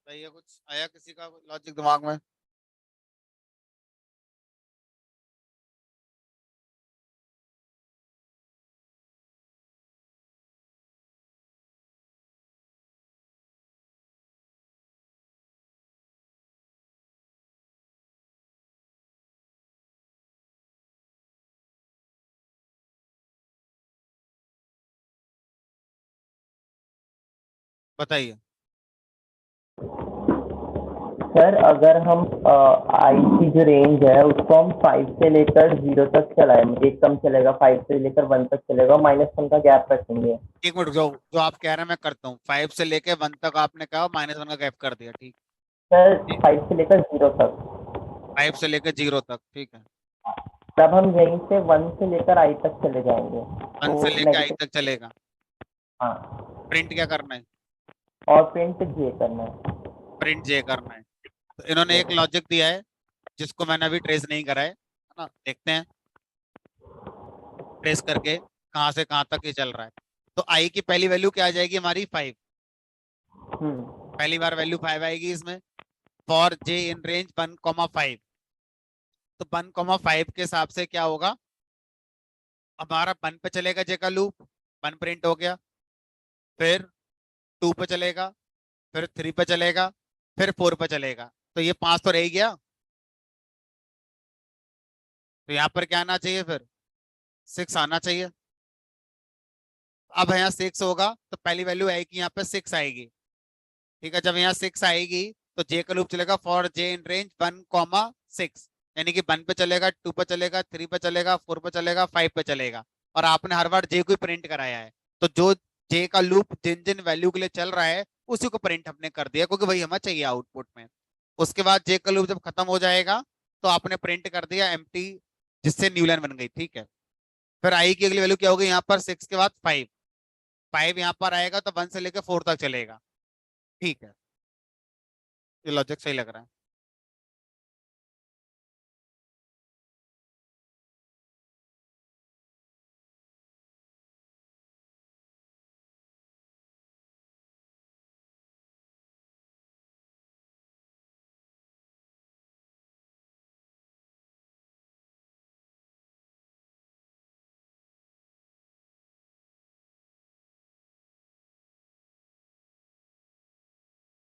बताइए, कुछ आया किसी का लॉजिक दिमाग में? बताइए। सर अगर हम आई की जो रेंज है उसको हम 5 से लेकर 0 तक चलाएं, एक कम चलेगा, 5 से लेकर 1 तक चलेगा, -1 का गैप रखेंगे। एक मिनट, जो जो आप कह रहे हैं मैं करता हूँ। 5 से लेके 1 तक आपने कहा, -1 का गैप कर दिया, ठीक। सर 5 से लेकर 0 तक। 5 से लेके 0 तक, ठीक है। तब हम यहीं से 1 से लेकर आई तक चले जाएंगे। 1 तो से लेके आई नेगेटिव। तक चलेगा। हाँ। प्रिंट क्या करना है? और प्रिंट जे करना है। प्रिंट जे करना है। तो इन्होंने एक यस। लॉजिक दिया है जिसको मैंने अभी ट्रेस नहीं करा है ना, देखते हैं ट्रेस करके कहाँ से कहाँ तक ये चल रहा है। तो आई की पहली वैल्यू क्या आ जाएगी हमारी? 5। हम्म। पहली बार वैल्यू 5 आएगी इसमें। For J in range 1,5। तो 1,5 के हिसाब से क्या होगा? हमारा 1 पे चलेगा जे का लूप, 1 प्रिंट हो गया। फिर 2 पे चलेगा, फिर 3 पे चलेगा, फिर 4 पे चलेगा। तो ये 5 तो रह ही गया। तो यहाँ पर क्या आना चाहिए फिर? 6 आना चाहिए। अब यहाँ 6 होगा तो पहली वैल्यू आएगी यहाँ पे 6 आएगी। ठीक है, जब यहाँ 6 आएगी तो जे का लूप चलेगा फॉर जे इन रेंज 1,6। यानी कि 1 पे चलेगा, 2 पे चलेगा, 3 पे चलेगा, 4 पे चलेगा, 5 पे चलेगा। और आपने हर बार जे को ही प्रिंट कराया है। तो जो जे का लूप जिन जिन वैल्यू के लिए चल रहा है उसी को प्रिंट हमने कर दिया, क्योंकि वही हमें चाहिए आउटपुट में। उसके बाद जे का लूप जब खत्म हो जाएगा तो आपने प्रिंट कर दिया एम्प्टी, जिससे न्यू लाइन बन गई, ठीक है। फिर आई की अगली वैल्यू क्या होगी? यहाँ पर 6 के बाद 5। 5 यहाँ पर आएगा तो 1 से लेकर 4 तक चलेगा, ठीक है। ये लॉजिक सही लग रहा है।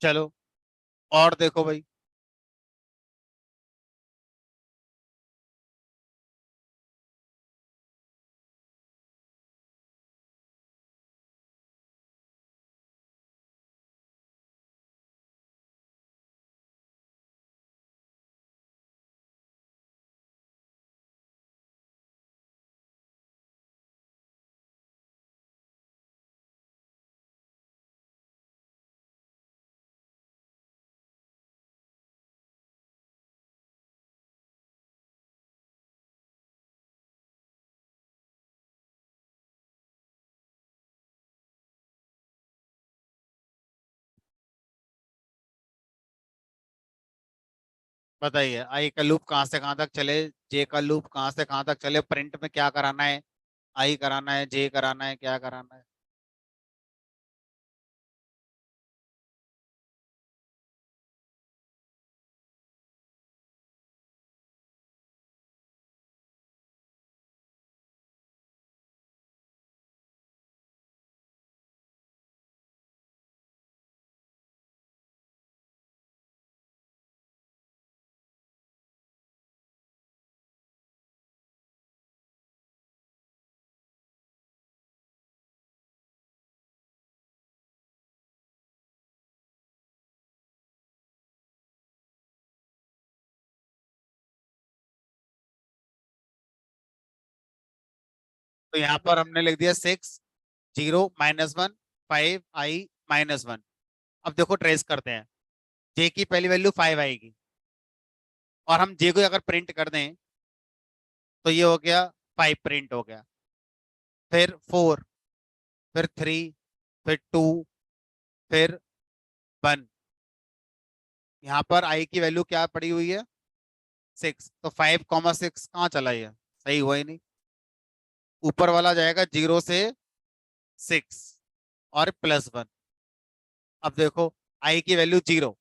चलो और देखो भाई। बताइए, आई का लूप कहाँ से कहाँ तक चले, जे का लूप कहाँ से कहाँ तक चले, प्रिंट में क्या कराना है? आई कराना है, जे कराना है, क्या कराना है? तो यहाँ पर हमने लिख दिया 6, 0, -1, 5, आई -1। अब देखो ट्रेस करते हैं। जे की पहली वैल्यू 5 आएगी और हम जे को अगर प्रिंट कर दें तो ये हो गया 5 प्रिंट हो गया। फिर 4, फिर 3, फिर 2, फिर 1। यहाँ पर आई की वैल्यू क्या पड़ी हुई है? 6। तो 5,6 कहाँ चला? ये सही हुआ ही नहीं। ऊपर वाला जाएगा 0 से 6 और +1। अब देखो, आई की वैल्यू 0।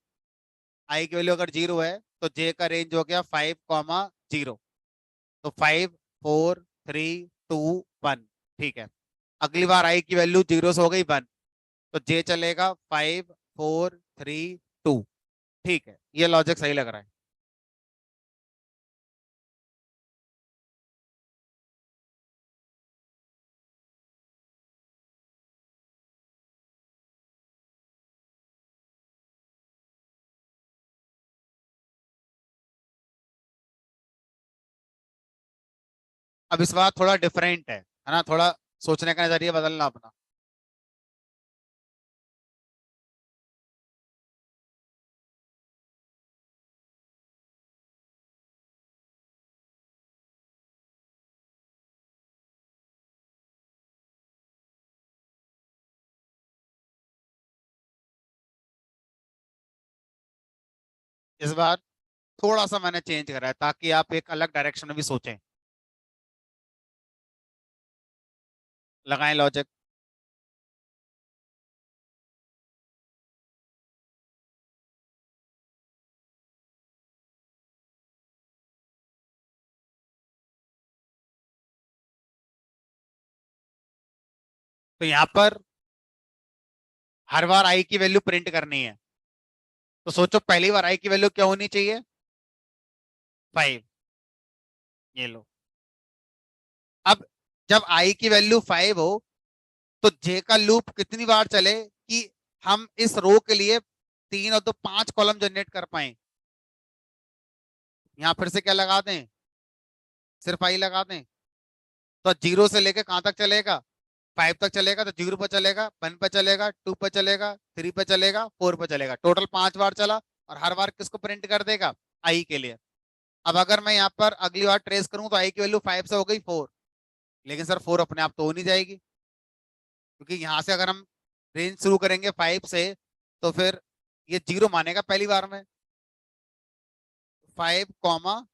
आई की वैल्यू अगर 0 है तो जे का रेंज हो गया 5,0। तो 5, 4, 3, 2, 1, ठीक है। अगली बार आई की वैल्यू 0 से हो गई 1, तो जे चलेगा 5, 4, 3, 2। ठीक है, ये लॉजिक सही लग रहा है। अब इस बार थोड़ा डिफरेंट है ना, थोड़ा सोचने का नजरिया बदलना अपना। इस बार थोड़ा सा मैंने चेंज करा है ताकि आप एक अलग डायरेक्शन में भी सोचें। लगाएं लॉजिक। तो यहाँ पर हर बार आई की वैल्यू प्रिंट करनी है, तो सोचो पहली बार आई की वैल्यू क्या होनी चाहिए, 5। ये लो। अब जब आई की वैल्यू 5 हो तो जे का लूप कितनी बार चले कि हम इस रो के लिए 3 और 2 5 कॉलम जनरेट कर पाए। यहां फिर से क्या लगा दें, सिर्फ आई लगा दें। तो जीरो से लेके कहां तक चलेगा, 5 तक चलेगा। तो जीरो पे चलेगा, 1 पे चलेगा, 2 पे चलेगा, 3 पे चलेगा, 4 पे चलेगा। टोटल 5 बार चला। और हर बार किसको प्रिंट कर देगा, आई के लिए। अब अगर मैं यहाँ पर अगली बार ट्रेस करूं तो आई की वैल्यू 5 से हो गई 4। लेकिन सर 4 अपने आप तो हो नहीं जाएगी, क्योंकि यहां से अगर हम रेंज शुरू करेंगे 5 से तो फिर ये जीरो मानेगा पहली बार में। 5,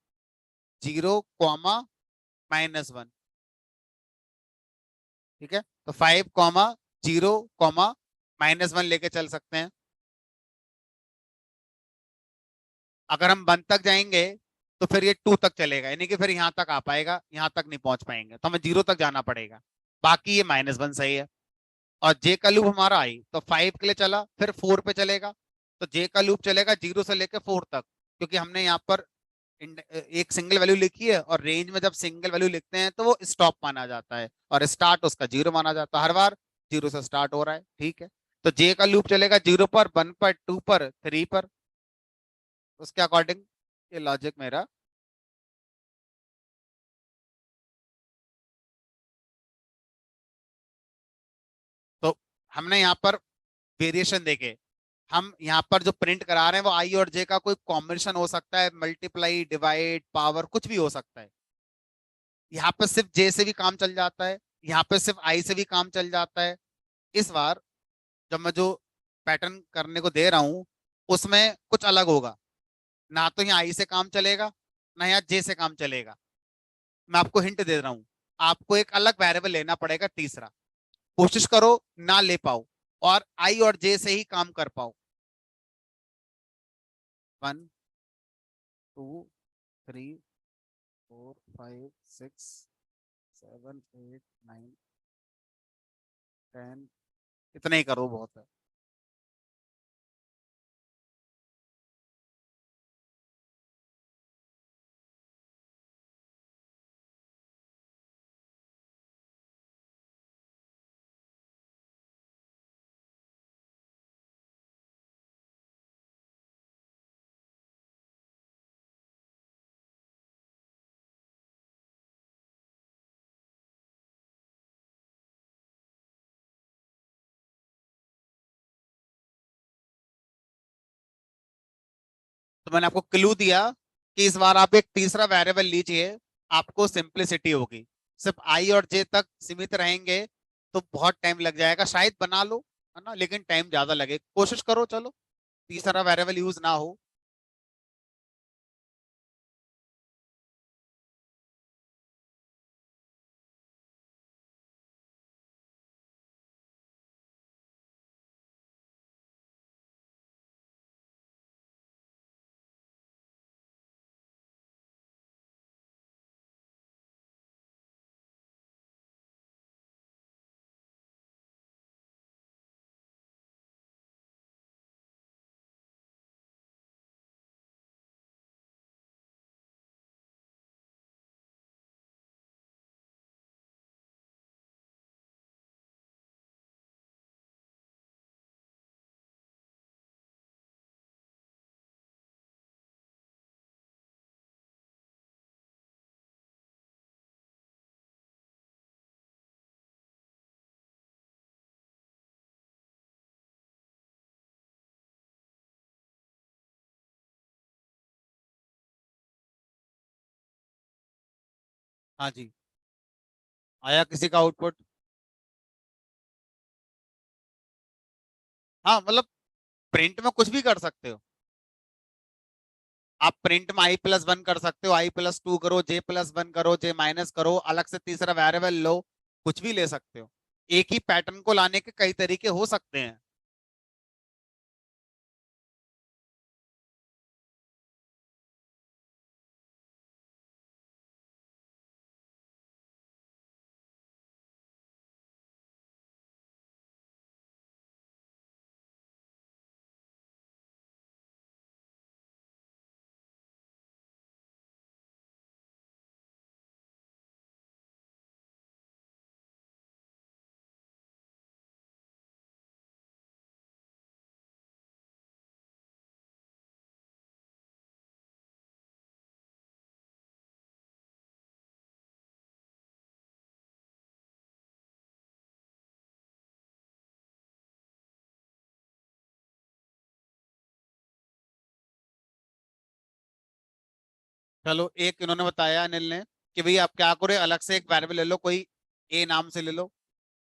0, -1। ठीक है, तो 5, 0, -1 लेके चल सकते हैं। अगर हम 1 तक जाएंगे तो फिर ये 2 तक चलेगा, यानी कि फिर यहां तक आ पाएगा, यहां तक नहीं पहुंच पाएंगे, तो हमें 0 तक जाना पड़ेगा। बाकी ये -1 सही है। और जे का लूप हमारा आई तो 5 के लिए चला, फिर 4 पे चलेगा। तो जे का लूप चलेगा 0 से लेकर 4 तक, क्योंकि हमने यहाँ पर एक सिंगल वैल्यू लिखी है, और रेंज में जब सिंगल वैल्यू लिखते हैं तो वो स्टॉप माना जाता है और स्टार्ट उसका 0 माना जाता है। हर बार 0 से स्टार्ट हो रहा है, ठीक है। तो जे का लूप चलेगा 0 पर, 1 पर, 2 पर, 3 पर, उसके अकॉर्डिंग ये लॉजिक मेरा। तो हमने यहाँ पर वेरिएशन देखे, हम यहाँ पर जो प्रिंट करा रहे हैं वो आई और जे का कोई कॉम्बिनेशन हो सकता है, मल्टीप्लाई, डिवाइड, पावर, कुछ भी हो सकता है। यहाँ पे सिर्फ जे से भी काम चल जाता है, यहाँ पे सिर्फ आई से भी काम चल जाता है। इस बार जब मैं जो पैटर्न करने को दे रहा हूं उसमें कुछ अलग होगा। ना तो यहाँ आई से काम चलेगा, ना यहाँ जे से काम चलेगा। मैं आपको हिंट दे रहा हूँ, आपको एक अलग वेरिएबल लेना पड़ेगा तीसरा। कोशिश करो ना ले पाओ और आई और जे से ही काम कर पाओ। 1, 2, 3, 4, 5, 6, 7, 8, 9, 10। इतना ही करो, बहुत है। तो मैंने आपको क्लू दिया कि इस बार आप एक तीसरा वेरिएबल लीजिए, आपको सिंप्लिसिटी होगी। सिर्फ आई और जे तक सीमित रहेंगे तो बहुत टाइम लग जाएगा, शायद बना लो, है ना, लेकिन टाइम ज्यादा लगे। कोशिश करो, चलो तीसरा वेरिएबल यूज ना हो। हाँ जी, आया किसी का आउटपुट? हाँ मतलब प्रिंट में कुछ भी कर सकते हो आप। प्रिंट में i+1 कर सकते हो, i+2 करो, j+1 करो, j- करो, अलग से तीसरा वेरिएबल लो, कुछ भी ले सकते हो। एक ही पैटर्न को लाने के कई तरीके हो सकते हैं। चलो एक इन्होंने बताया अनिल ने कि भाई आप क्या करो, अलग से एक वेरिएबल ले लो, कोई ए नाम से ले लो,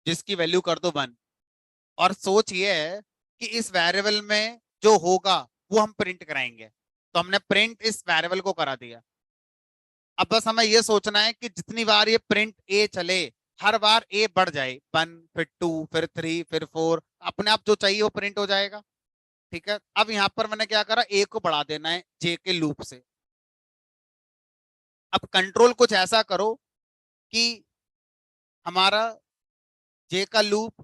जिसकी वैल्यू कर दो 1। और सोच ये है कि इस वेरिएबल में जो होगा वो हम प्रिंट कराएंगे। तो हमने प्रिंट इस वेरिएबल को करा दिया। अब बस हमें ये सोचना है कि जितनी बार ये प्रिंट ए चले, हर बार ए बढ़ जाए, 1 फिर 2 फिर 3 फिर 4, अपने आप जो चाहिए वो प्रिंट हो जाएगा। ठीक है, अब यहां पर मैंने क्या करा, ए को बढ़ा देना है जे के लूप से। अब कंट्रोल कुछ ऐसा करो कि हमारा जे का लूप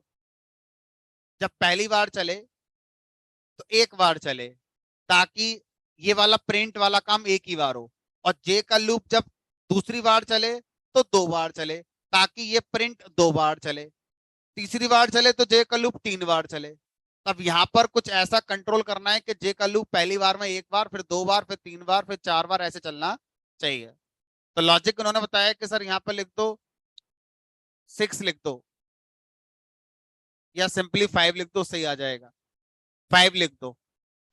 जब पहली बार चले तो एक बार चले, ताकि ये वाला प्रिंट वाला काम एक ही बार हो। और जे का लूप जब दूसरी बार चले तो 2 बार चले, ताकि ये प्रिंट 2 बार चले। तीसरी बार चले तो जे का लूप 3 बार चले। तब यहां पर कुछ ऐसा कंट्रोल करना है कि जे का लूप पहली बार में एक बार, फिर 2 बार, फिर 3 बार, फिर 4 बार ऐसे चलना चाहिए। तो लॉजिक उन्होंने बताया कि सर यहाँ पर लिख दो 6 लिख दो, या सिंपली 5 लिख दो, सही आ जाएगा। 5 लिख दो।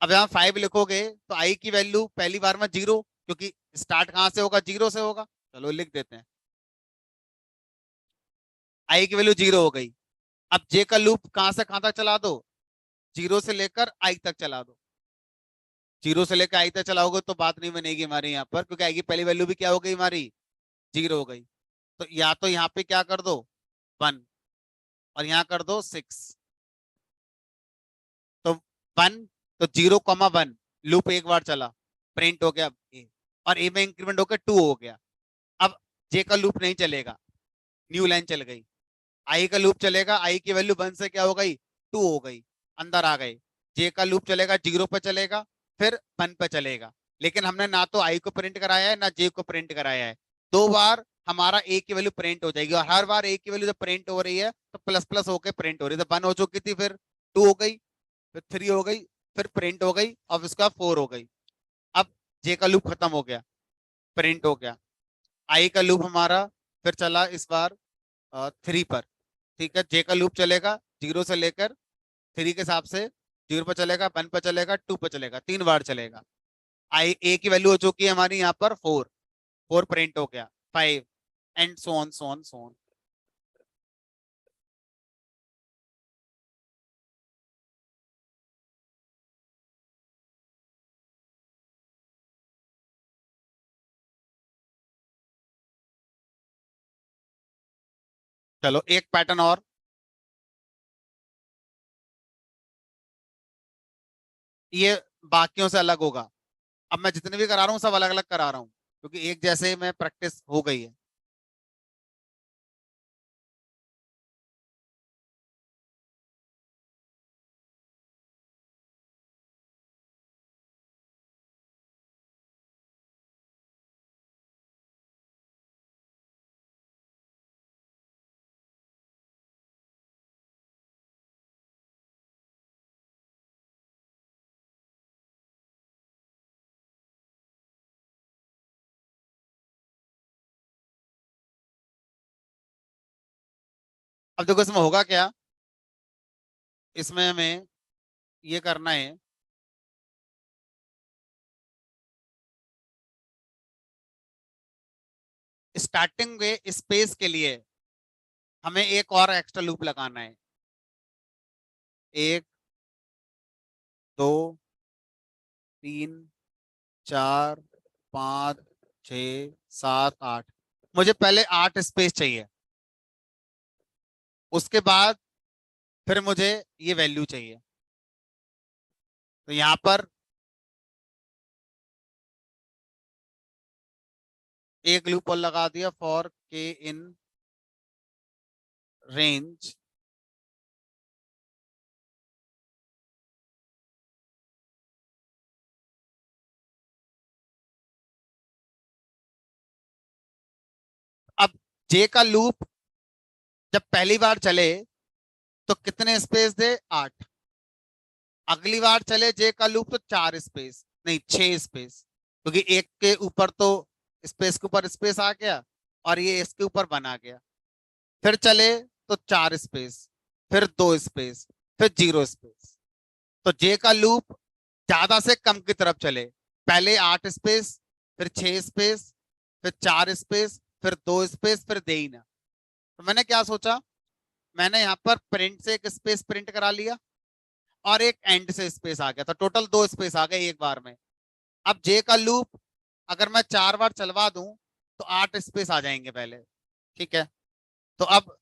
अब यहाँ 5 लिखोगे तो आई की वैल्यू पहली बार में 0, क्योंकि स्टार्ट कहां से होगा, 0 से होगा। चलो लिख देते हैं, आई की वैल्यू 0 हो गई। अब जे का लूप कहां से कहां तक चला दो, 0 से लेकर आई तक चला दो। 0 से लेकर आई तक चलाओगे तो बात नहीं बनेगी हमारी यहाँ पर, क्योंकि आई की पहली वैल्यू भी क्या हो गई हमारी, 0 हो गई। तो या तो यहाँ पे क्या कर दो 1, और यहाँ कर दो 6। तो 1, तो 0,1 लूप एक बार चला, प्रिंट हो गया ए, और ए में इंक्रीमेंट होकर 2 हो गया। अब जे का लूप नहीं चलेगा, न्यू लाइन चल गई। आई का लूप चलेगा, आई की वैल्यू 1 से क्या हो गई, 2 हो गई, अंदर आ गए। जे का लूप चलेगा, 0 पे चलेगा, फिर 1 पे चलेगा। लेकिन हमने ना तो आई को प्रिंट कराया है ना जे को प्रिंट कराया है। 2 बार हमारा ए की वैल्यू प्रिंट हो जाएगी, और हर बार ए की वैल्यू जब प्रिंट हो रही है तो प्लस प्लस होकर प्रिंट हो रही है। तो 1 हो चुकी थी, फिर 2 हो गई, फिर 3 हो गई, फिर प्रिंट हो गई, और उसका 4 हो गई। अब जे का लूप खत्म हो गया, प्रिंट हो गया। आई का लूप हमारा फिर चला इस बार 3 पर। ठीक है, जे का लूप चलेगा 0 से लेकर 3 के हिसाब से, 0 पर चलेगा, 1 पर चलेगा, 2 पर चलेगा, 3 बार चलेगा। आई ए की वैल्यू हो चुकी है हमारी यहाँ पर 4, 4 प्रिंट हो गया, 5, and so on so on so on. चलो एक पैटर्न और, ये बाकियों से अलग होगा। अब मैं जितने भी करा रहा हूँ सब अलग अलग करा रहा हूँ, क्योंकि एक जैसे में प्रैक्टिस हो गई है। अब देखो इसमें होगा क्या, इसमें हमें ये करना है, स्टार्टिंग में स्पेस के लिए हमें एक और एक्स्ट्रा लूप लगाना है। 1 2 3 4 5 6 7 8, मुझे पहले 8 स्पेस चाहिए, उसके बाद फिर मुझे ये वैल्यू चाहिए। तो यहां पर एक लूप और लगा दिया, फॉर के इन रेंज अब जे का लूप जब पहली बार चले तो कितने स्पेस दे? 8। अगली बार चले जे का लूप तो 4 स्पेस, नहीं 6 स्पेस, क्योंकि एक के ऊपर तो स्पेस के ऊपर स्पेस आ गया और ये इसके ऊपर बना गया। फिर चले तो 4 स्पेस, फिर 2 स्पेस, फिर 0 स्पेस। तो जे का लूप ज्यादा से कम की तरफ चले, पहले 8 स्पेस, फिर 6 स्पेस, फिर 4 स्पेस, फिर 2 स्पेस, फिर दे ही ना। तो मैंने क्या सोचा, मैंने यहाँ पर प्रिंट से एक स्पेस प्रिंट करा लिया और एक एंड से स्पेस आ गया, तो टोटल 2 स्पेस आ गए एक बार में। अब जे का लूप अगर मैं 4 बार चलवा दूं तो 8 स्पेस आ जाएंगे पहले, ठीक है। तो अब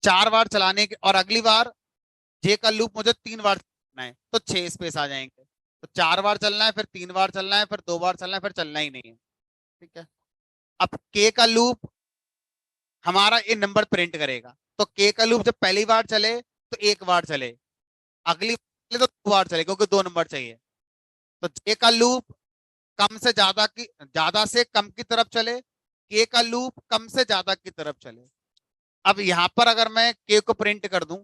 4 बार चलाने के और अगली बार जे का लूप मुझे 3 बार चलना है तो 6 स्पेस आ जाएंगे। तो 4 बार चलना है, फिर 3 बार चलना है, फिर 2 बार चलना है, फिर चलना ही नहीं है, ठीक है। अब के का लूप हमारा ये नंबर प्रिंट करेगा, तो के का लूप जब पहली बार चले तो एक बार चले, अगली बार चले तो 2 बार चले, क्योंकि 2 नंबर चाहिए। तो जे का लूप कम से ज्यादा की, ज्यादा से कम की तरफ चले, के का लूप कम से ज्यादा की तरफ चले। अब यहां पर अगर मैं के को प्रिंट कर दूं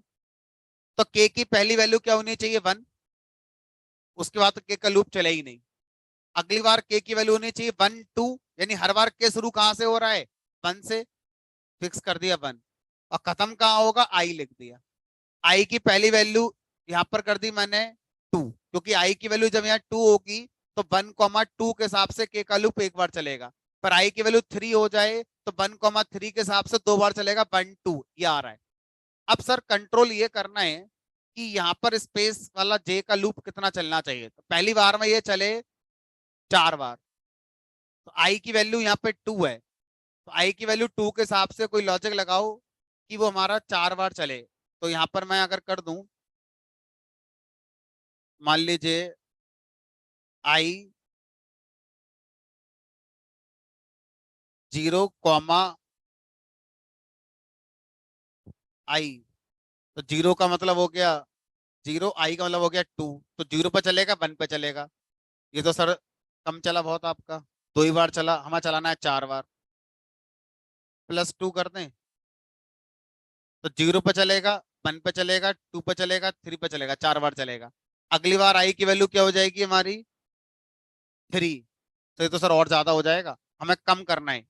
तो के की पहली वैल्यू क्या होनी चाहिए? 1। उसके बाद तो के का लूप चले ही नहीं। अगली बार के की वैल्यू होनी चाहिए 1 2, यानी हर बार के शुरू कहां से हो रहा है? 1 से, फिक्स कर दिया 1। और खत्म कहां होगा? आई लिख दिया। आई की पहली वैल्यू यहां पर कर दी मैंने 2, क्योंकि आई की वैल्यू जब यहाँ 2 होगी तो 1 2 के हिसाब से के का लूप एक बार चलेगा। पर आई की वैल्यू 3 हो जाए तो 1 3 के हिसाब से 2 बार चलेगा, 1 2, ये आ रहा है। अब सर कंट्रोल ये करना है कि यहाँ पर स्पेस वाला जे का लूप कितना चलना चाहिए। तो पहली बार में ये चले 4 बार, तो आई की वैल्यू यहाँ पे 2 है, तो आई की वैल्यू 2 के हिसाब से कोई लॉजिक लगाओ कि वो हमारा 4 बार चले। तो यहाँ पर मैं अगर कर दूं, मान लीजिए आई 0 आई, तो 0 का मतलब हो गया 0, आई का मतलब हो गया 2, तो 0 पे चलेगा 1 पे चलेगा। ये तो सर कम चला बहुत आपका, 2 ही बार चला, हमें चलाना है 4 बार। +2 कर दें तो 0 पे चलेगा, 1 पे चलेगा, 2 पे चलेगा, 3 पे चलेगा, 4 बार चलेगा। अगली बार आई की वैल्यू क्या हो जाएगी हमारी? 3। तो ये तो सर और ज्यादा हो जाएगा, हमें कम करना है।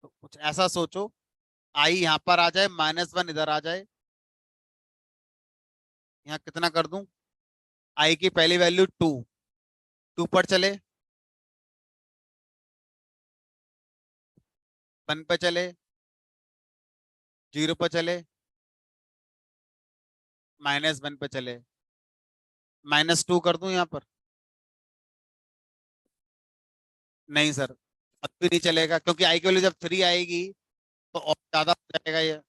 तो कुछ ऐसा सोचो, आई यहाँ पर आ जाए, -1 इधर आ जाए। यहाँ कितना कर दूं? आई की पहली वैल्यू 2, 2 पर चले, 1 पे चले, 0 पे चले, -1 पे चले, -2 कर दूं यहाँ पर? नहीं सर, अब भी नहीं चलेगा, क्योंकि आई की वैल्यू जब 3 आएगी तो और ज्यादा हो जाएगा ये।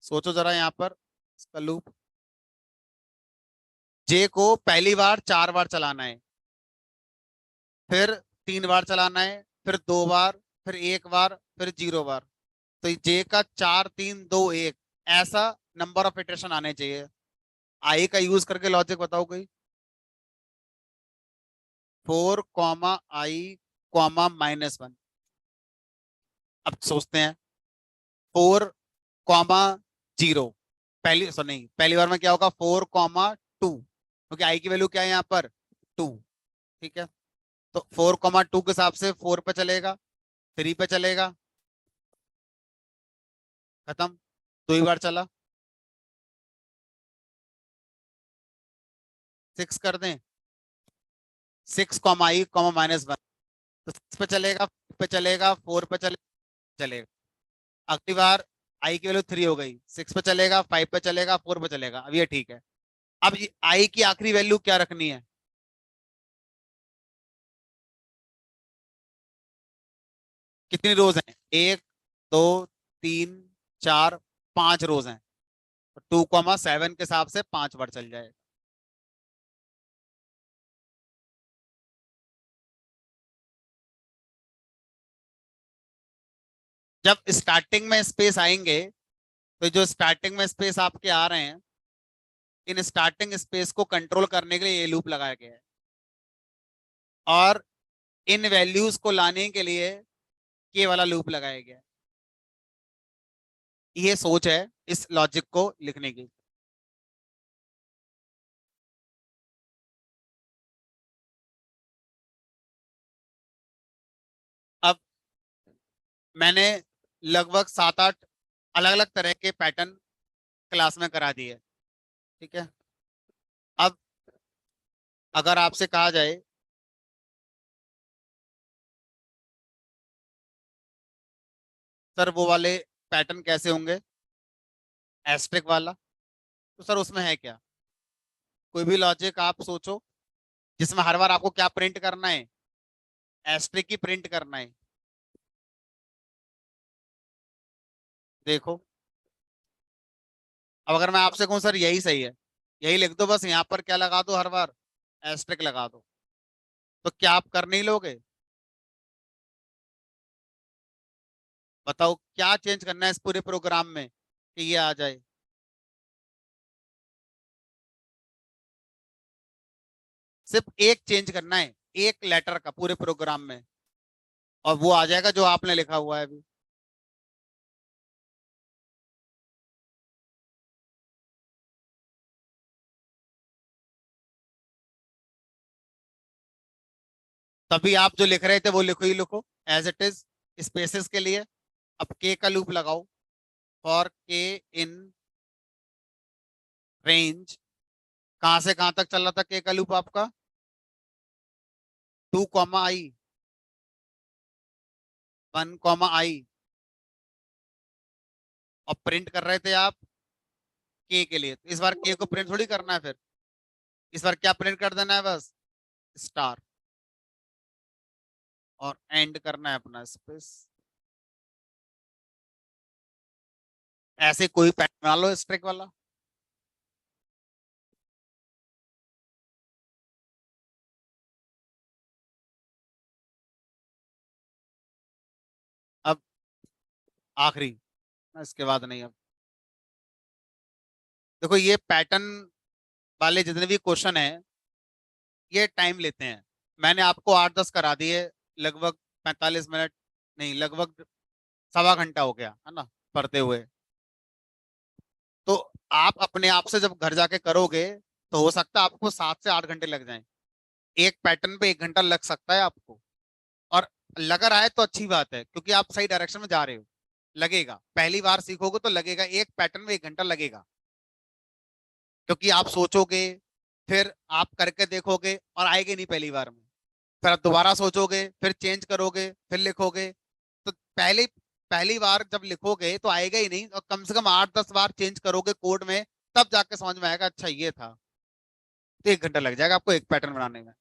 सोचो जरा यहाँ पर इसका लूप, जे को पहली बार 4 बार चलाना है, फिर 3 बार चलाना है, फिर 2 बार, फिर 1 बार, फिर 0 बार। तो जे का 4 3 2 1 ऐसा नंबर ऑफ इटरेशन आने चाहिए। आई का यूज करके लॉजिक बताओ कोई। 4 आई -1। अब सोचते हैं 4 0, पहली सो नहीं, पहली बार में क्या होगा? 4 2, क्योंकि आई की वैल्यू क्या है यहाँ पर? 2, ठीक है। तो 4 2 के हिसाब से 4 पे चलेगा, 3 पे चलेगा, खत्म। 2 ही बार चला। 6 कर दें 6, -1, तो 6 पे चलेगा, 5 पे चलेगा, 4 पे चलेगा। अगली बार आई की वैल्यू 3 हो गई, 6 पे चलेगा, 5 पे चलेगा, 4 पे चलेगा। अब ये ठीक है। अब आई की आखिरी वैल्यू क्या रखनी है? कितनी रोज हैं? 1, 2, 3, 4, 5 रोज हैं। 2,7 के हिसाब से 5 बार चल जाएगा। जब स्टार्टिंग में स्पेस आएंगे, तो जो स्टार्टिंग में स्पेस आपके आ रहे हैं, इन स्टार्टिंग स्पेस को कंट्रोल करने के लिए ये लूप लगाया गया है, और इन वैल्यूज को लाने के लिए के वाला लूप लगाया गया है। ये सोच है इस लॉजिक को लिखने की। अब मैंने लगभग 7-8 अलग अलग तरह के पैटर्न क्लास में करा दिए। ठीक है। अब अगर आपसे कहा जाए सर वो वाले पैटर्न कैसे होंगे, एस्ट्रिक वाला, तो सर उसमें है क्या? कोई भी लॉजिक आप सोचो जिसमें हर बार आपको क्या प्रिंट करना है, एस्ट्रिक की प्रिंट करना है। देखो, अब अगर मैं आपसे कहूँ सर यही सही है, यही लिख दो, बस यहाँ पर क्या लगा दो, हर बार एस्ट्रिक लगा दो, तो क्या आप कर नहीं लोगे? बताओ क्या चेंज करना है इस पूरे प्रोग्राम में कि ये आ जाए? सिर्फ एक चेंज करना है, एक लेटर का पूरे प्रोग्राम में, और वो आ जाएगा जो आपने लिखा हुआ है अभी। तभी आप जो लिख रहे थे वो लिखो ही लिखो एज इट इज, स्पेसेस के लिए। अब के का लूप लगाओ, फॉर के इन रेंज, कहां से कहां तक चल रहा था के का लूप आपका? 2, i, 1, i, और प्रिंट कर रहे थे आप के लिए। तो इस बार के को प्रिंट थोड़ी करना है फिर, इस बार क्या प्रिंट कर देना है? बस स्टार, और एंड करना है अपना स्पेस। ऐसे कोई पैटर्न बना लो स्ट्रिक वाला। अब आखिरी, इसके बाद नहीं। अब देखो ये पैटर्न वाले जितने भी क्वेश्चन है ये टाइम लेते हैं। मैंने आपको 8-10 करा दिए, लगभग 45 मिनट, नहीं लगभग सवा घंटा हो गया है ना पढ़ते हुए। तो आप अपने आप से जब घर जाके करोगे तो हो सकता है आपको 7 से 8 घंटे लग जाएं। एक पैटर्न पे 1 घंटा लग सकता है आपको, और लग रहा है तो अच्छी बात है क्योंकि आप सही डायरेक्शन में जा रहे हो। लगेगा, पहली बार सीखोगे तो लगेगा, एक पैटर्न में 1 घंटा लगेगा, क्योंकि आप सोचोगे, फिर आप करके देखोगे और आएगी नहीं पहली बार में, फिर आप दोबारा सोचोगे, फिर चेंज करोगे, फिर लिखोगे। तो पहली पहली बार जब लिखोगे तो आएगा ही नहीं, और कम से कम 8-10 बार चेंज करोगे कोड में, तब जाके समझ में आएगा अच्छा ये था। तो 1 घंटा लग जाएगा आपको एक पैटर्न बनाने में।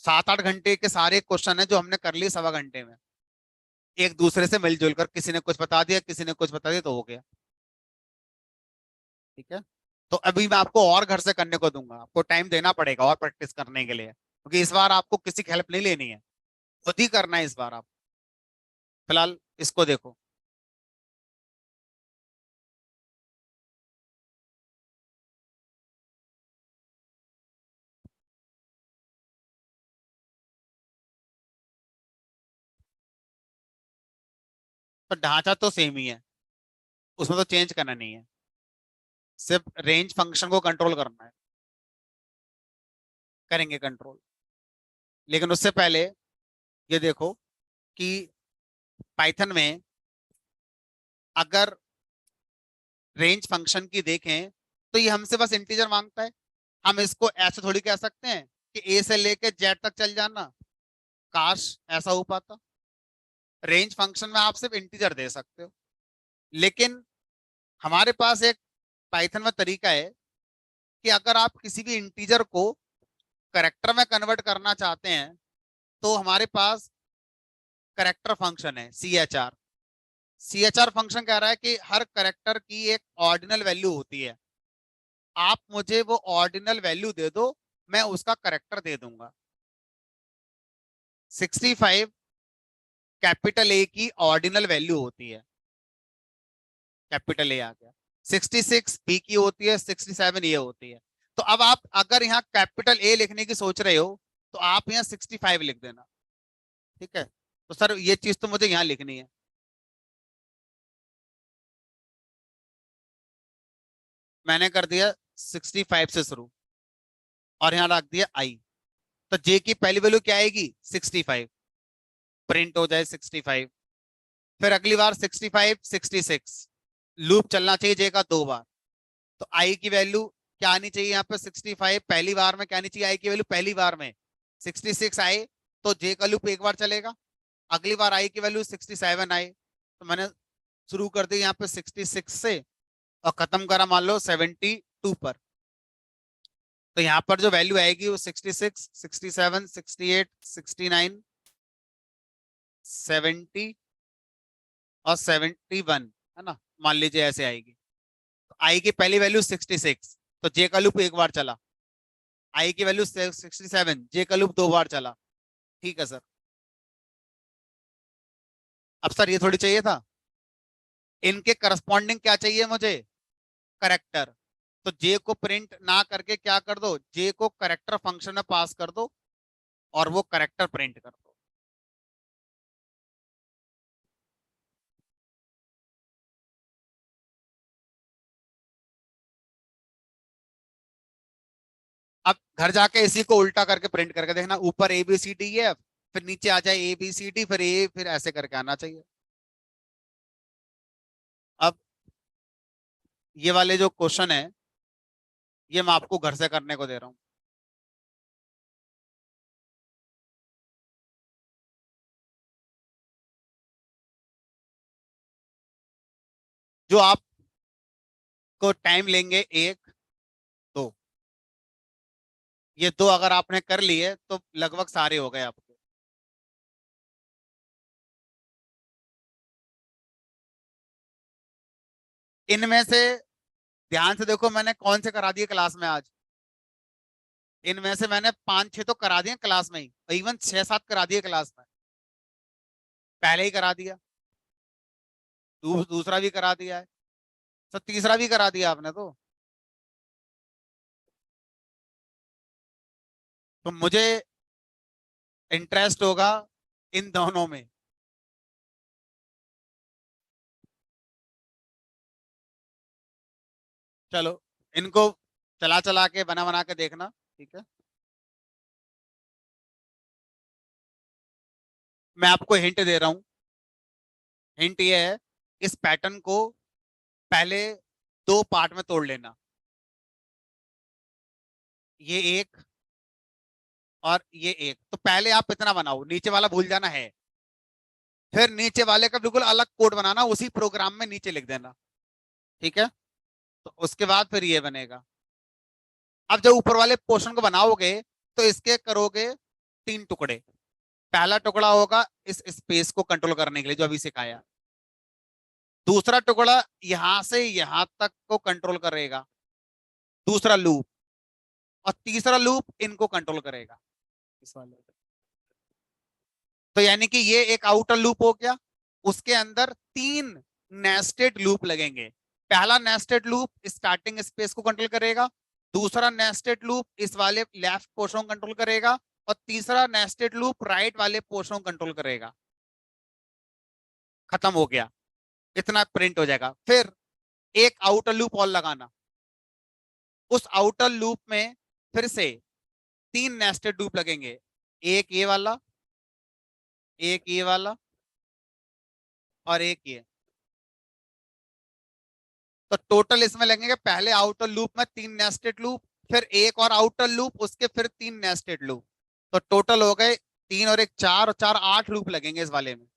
7-8 घंटे के सारे क्वेश्चन है जो हमने कर लिए सवा घंटे में, एक दूसरे से मिलजुल कर, किसी ने कुछ बता दिया, किसी ने कुछ बता दिया, तो हो गया। ठीक है। तो अभी मैं आपको और घर से करने को दूंगा, आपको टाइम देना पड़ेगा और प्रैक्टिस करने के लिए, क्योंकि इस बार आपको किसी की हेल्प नहीं लेनी है, खुद ही करना है इस बार आप। फिलहाल इसको देखो। तो ढांचा तो सेम ही है, उसमें तो चेंज करना नहीं है, सिर्फ रेंज फंक्शन को कंट्रोल करना है। करेंगे कंट्रोल, लेकिन उससे पहले ये देखो कि पाइथन में अगर रेंज फंक्शन की देखें तो ये हमसे बस इंटीजर मांगता है। हम इसको ऐसे थोड़ी कह सकते हैं कि ए से लेके जेड तक चल जाना, काश ऐसा हो पाता। रेंज फंक्शन में आप सिर्फ इंटीजर दे सकते हो, लेकिन हमारे पास एक पाइथन में तरीका है कि अगर आप किसी भी इंटीजर को करेक्टर में कन्वर्ट करना चाहते हैं तो हमारे पास करेक्टर फंक्शन है CHR। CHR फंक्शन कह रहा है कि हर करेक्टर की एक ऑर्डिनल वैल्यू होती है, आप मुझे वो ऑर्डिनल वैल्यू दे दो, मैं उसका करेक्टर दे दूंगा। 65 कैपिटल ए की ऑर्डिनल वैल्यू होती है, कैपिटल ए आ गया। 66 बी की होती है, 67 ये होती है। तो अब आप अगर यहाँ कैपिटल ए लिखने की सोच रहे हो तो आप यहाँ 65 लिख देना, ठीक है। तो सर ये चीज तो मुझे यहाँ लिखनी है। मैंने कर दिया 65 से शुरू और यहाँ रख दिया आई। तो जे की पहली वैल्यू क्या आएगी 65, प्रिंट हो जाए 65। फिर अगली बार 65 66, लूप चलना चाहिए जे का 2 बार। तो आई की वैल्यू क्या आनी चाहिए यहाँ पे 65 पहली बार में, क्या आनी चाहिए आई की वैल्यू पहली बार में 66 आए तो जे का लूप एक बार चलेगा। अगली बार आई की वैल्यू 67 आए तो मैंने शुरू कर दी यहाँ पे 66 से और खत्म करा मान लो 72 पर। तो यहाँ पर जो वैल्यू आएगी वो 66 67 68 69 70 और 71 है ना, मान लीजिए ऐसे आएगी। तो आई की पहली वैल्यू 66 तो जे का लूप एक बार चला, आई की वैल्यू 67 जे का लूप 2 बार चला। ठीक है सर। अब सर ये थोड़ी चाहिए था, इनके करस्पॉन्डिंग क्या चाहिए मुझे, करेक्टर। तो जे को प्रिंट ना करके क्या कर दो, जे को करेक्टर फंक्शन में पास कर दो और वो करेक्टर प्रिंट कर दो। अब घर जाके इसी को उल्टा करके प्रिंट करके देखना, ऊपर ABCD है, फिर नीचे आ जाए ABCD, फिर ए, फिर ऐसे करके आना चाहिए। अब ये वाले जो क्वेश्चन है ये मैं आपको घर से करने को दे रहा हूं। जो आपको टाइम लेंगे 1 2, ये 2 अगर आपने कर लिए तो लगभग सारे हो गए आपके। इनमें से ध्यान से देखो मैंने कौन से करा दिए क्लास में आज, इनमें से मैंने 5 6 तो करा दिए क्लास में ही, इवन 6 7 करा दिए क्लास में, पहले ही करा दिया। दूसरा भी करा दिया है, तो तीसरा भी करा दिया आपने। तो मुझे इंटरेस्ट होगा इन दोनों में। चलो इनको चला चला के बना बना के देखना, ठीक है। मैं आपको हिंट दे रहा हूं, हिंट ये है इस पैटर्न को पहले 2 पार्ट में तोड़ लेना, ये एक और ये एक। तो पहले आप इतना बनाओ, नीचे वाला भूल जाना है, फिर नीचे वाले का बिल्कुल अलग कोड बनाना, उसी प्रोग्राम में नीचे लिख देना, ठीक है। तो उसके बाद फिर ये बनेगा। अब जब ऊपर वाले पोर्शन को बनाओगे तो इसके करोगे 3 टुकड़े। पहला टुकड़ा होगा इस स्पेस को कंट्रोल करने के लिए जो अभी सिखाया, दूसरा टुकड़ा यहां से यहां तक को कंट्रोल करेगा, दूसरा लूप, और तीसरा लूप इनको कंट्रोल करेगा इस वाले। तो यानी कि ये एक आउटर लूप हो गया, उसके अंदर 3 नेस्टेड लूप लगेंगे। पहला नेस्टेड लूप स्टार्टिंग स्पेस को कंट्रोल करेगा, दूसरा नेस्टेड लूप इस वाले लेफ्ट पोर्शन को कंट्रोल करेगा, और तीसरा नेस्टेड लूप राइट वाले पोर्शन को कंट्रोल करेगा। खत्म हो गया, इतना प्रिंट हो जाएगा। फिर एक आउटर लूप और लगाना, उस आउटर लूप में फिर से 3 नेस्टेड लूप लगेंगे, एक ये वाला, एक ये वाला और एक ये। तो टोटल इसमें लगेंगे, पहले आउटर लूप में 3 नेस्टेड लूप, फिर एक और आउटर लूप, उसके फिर 3 नेस्टेड लूप, तो टोटल हो गए 3 और 1 4 और 4 8 लूप लगेंगे इस वाले में,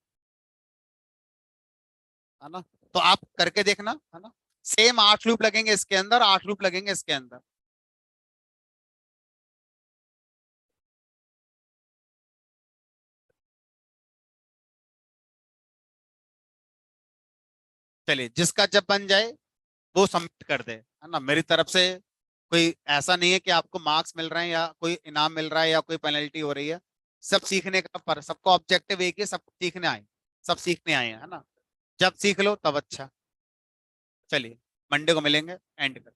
है ना। तो आप करके देखना, है ना। सेम 8 लूप लगेंगे इसके अंदर, 8 लूप लगेंगे इसके अंदर। चलिए, जिसका जब बन जाए वो सबमिट कर दे, है ना। मेरी तरफ से कोई ऐसा नहीं है कि आपको मार्क्स मिल रहे हैं या कोई इनाम मिल रहा है या कोई पेनल्टी हो रही है। सब सीखने का, पर सबका ऑब्जेक्टिव एक ही, सब सीखने आए, सब सीखने आए हैं, है ना। जब सीख लो तब अच्छा। चलिए, मंडे को मिलेंगे, एंड कर।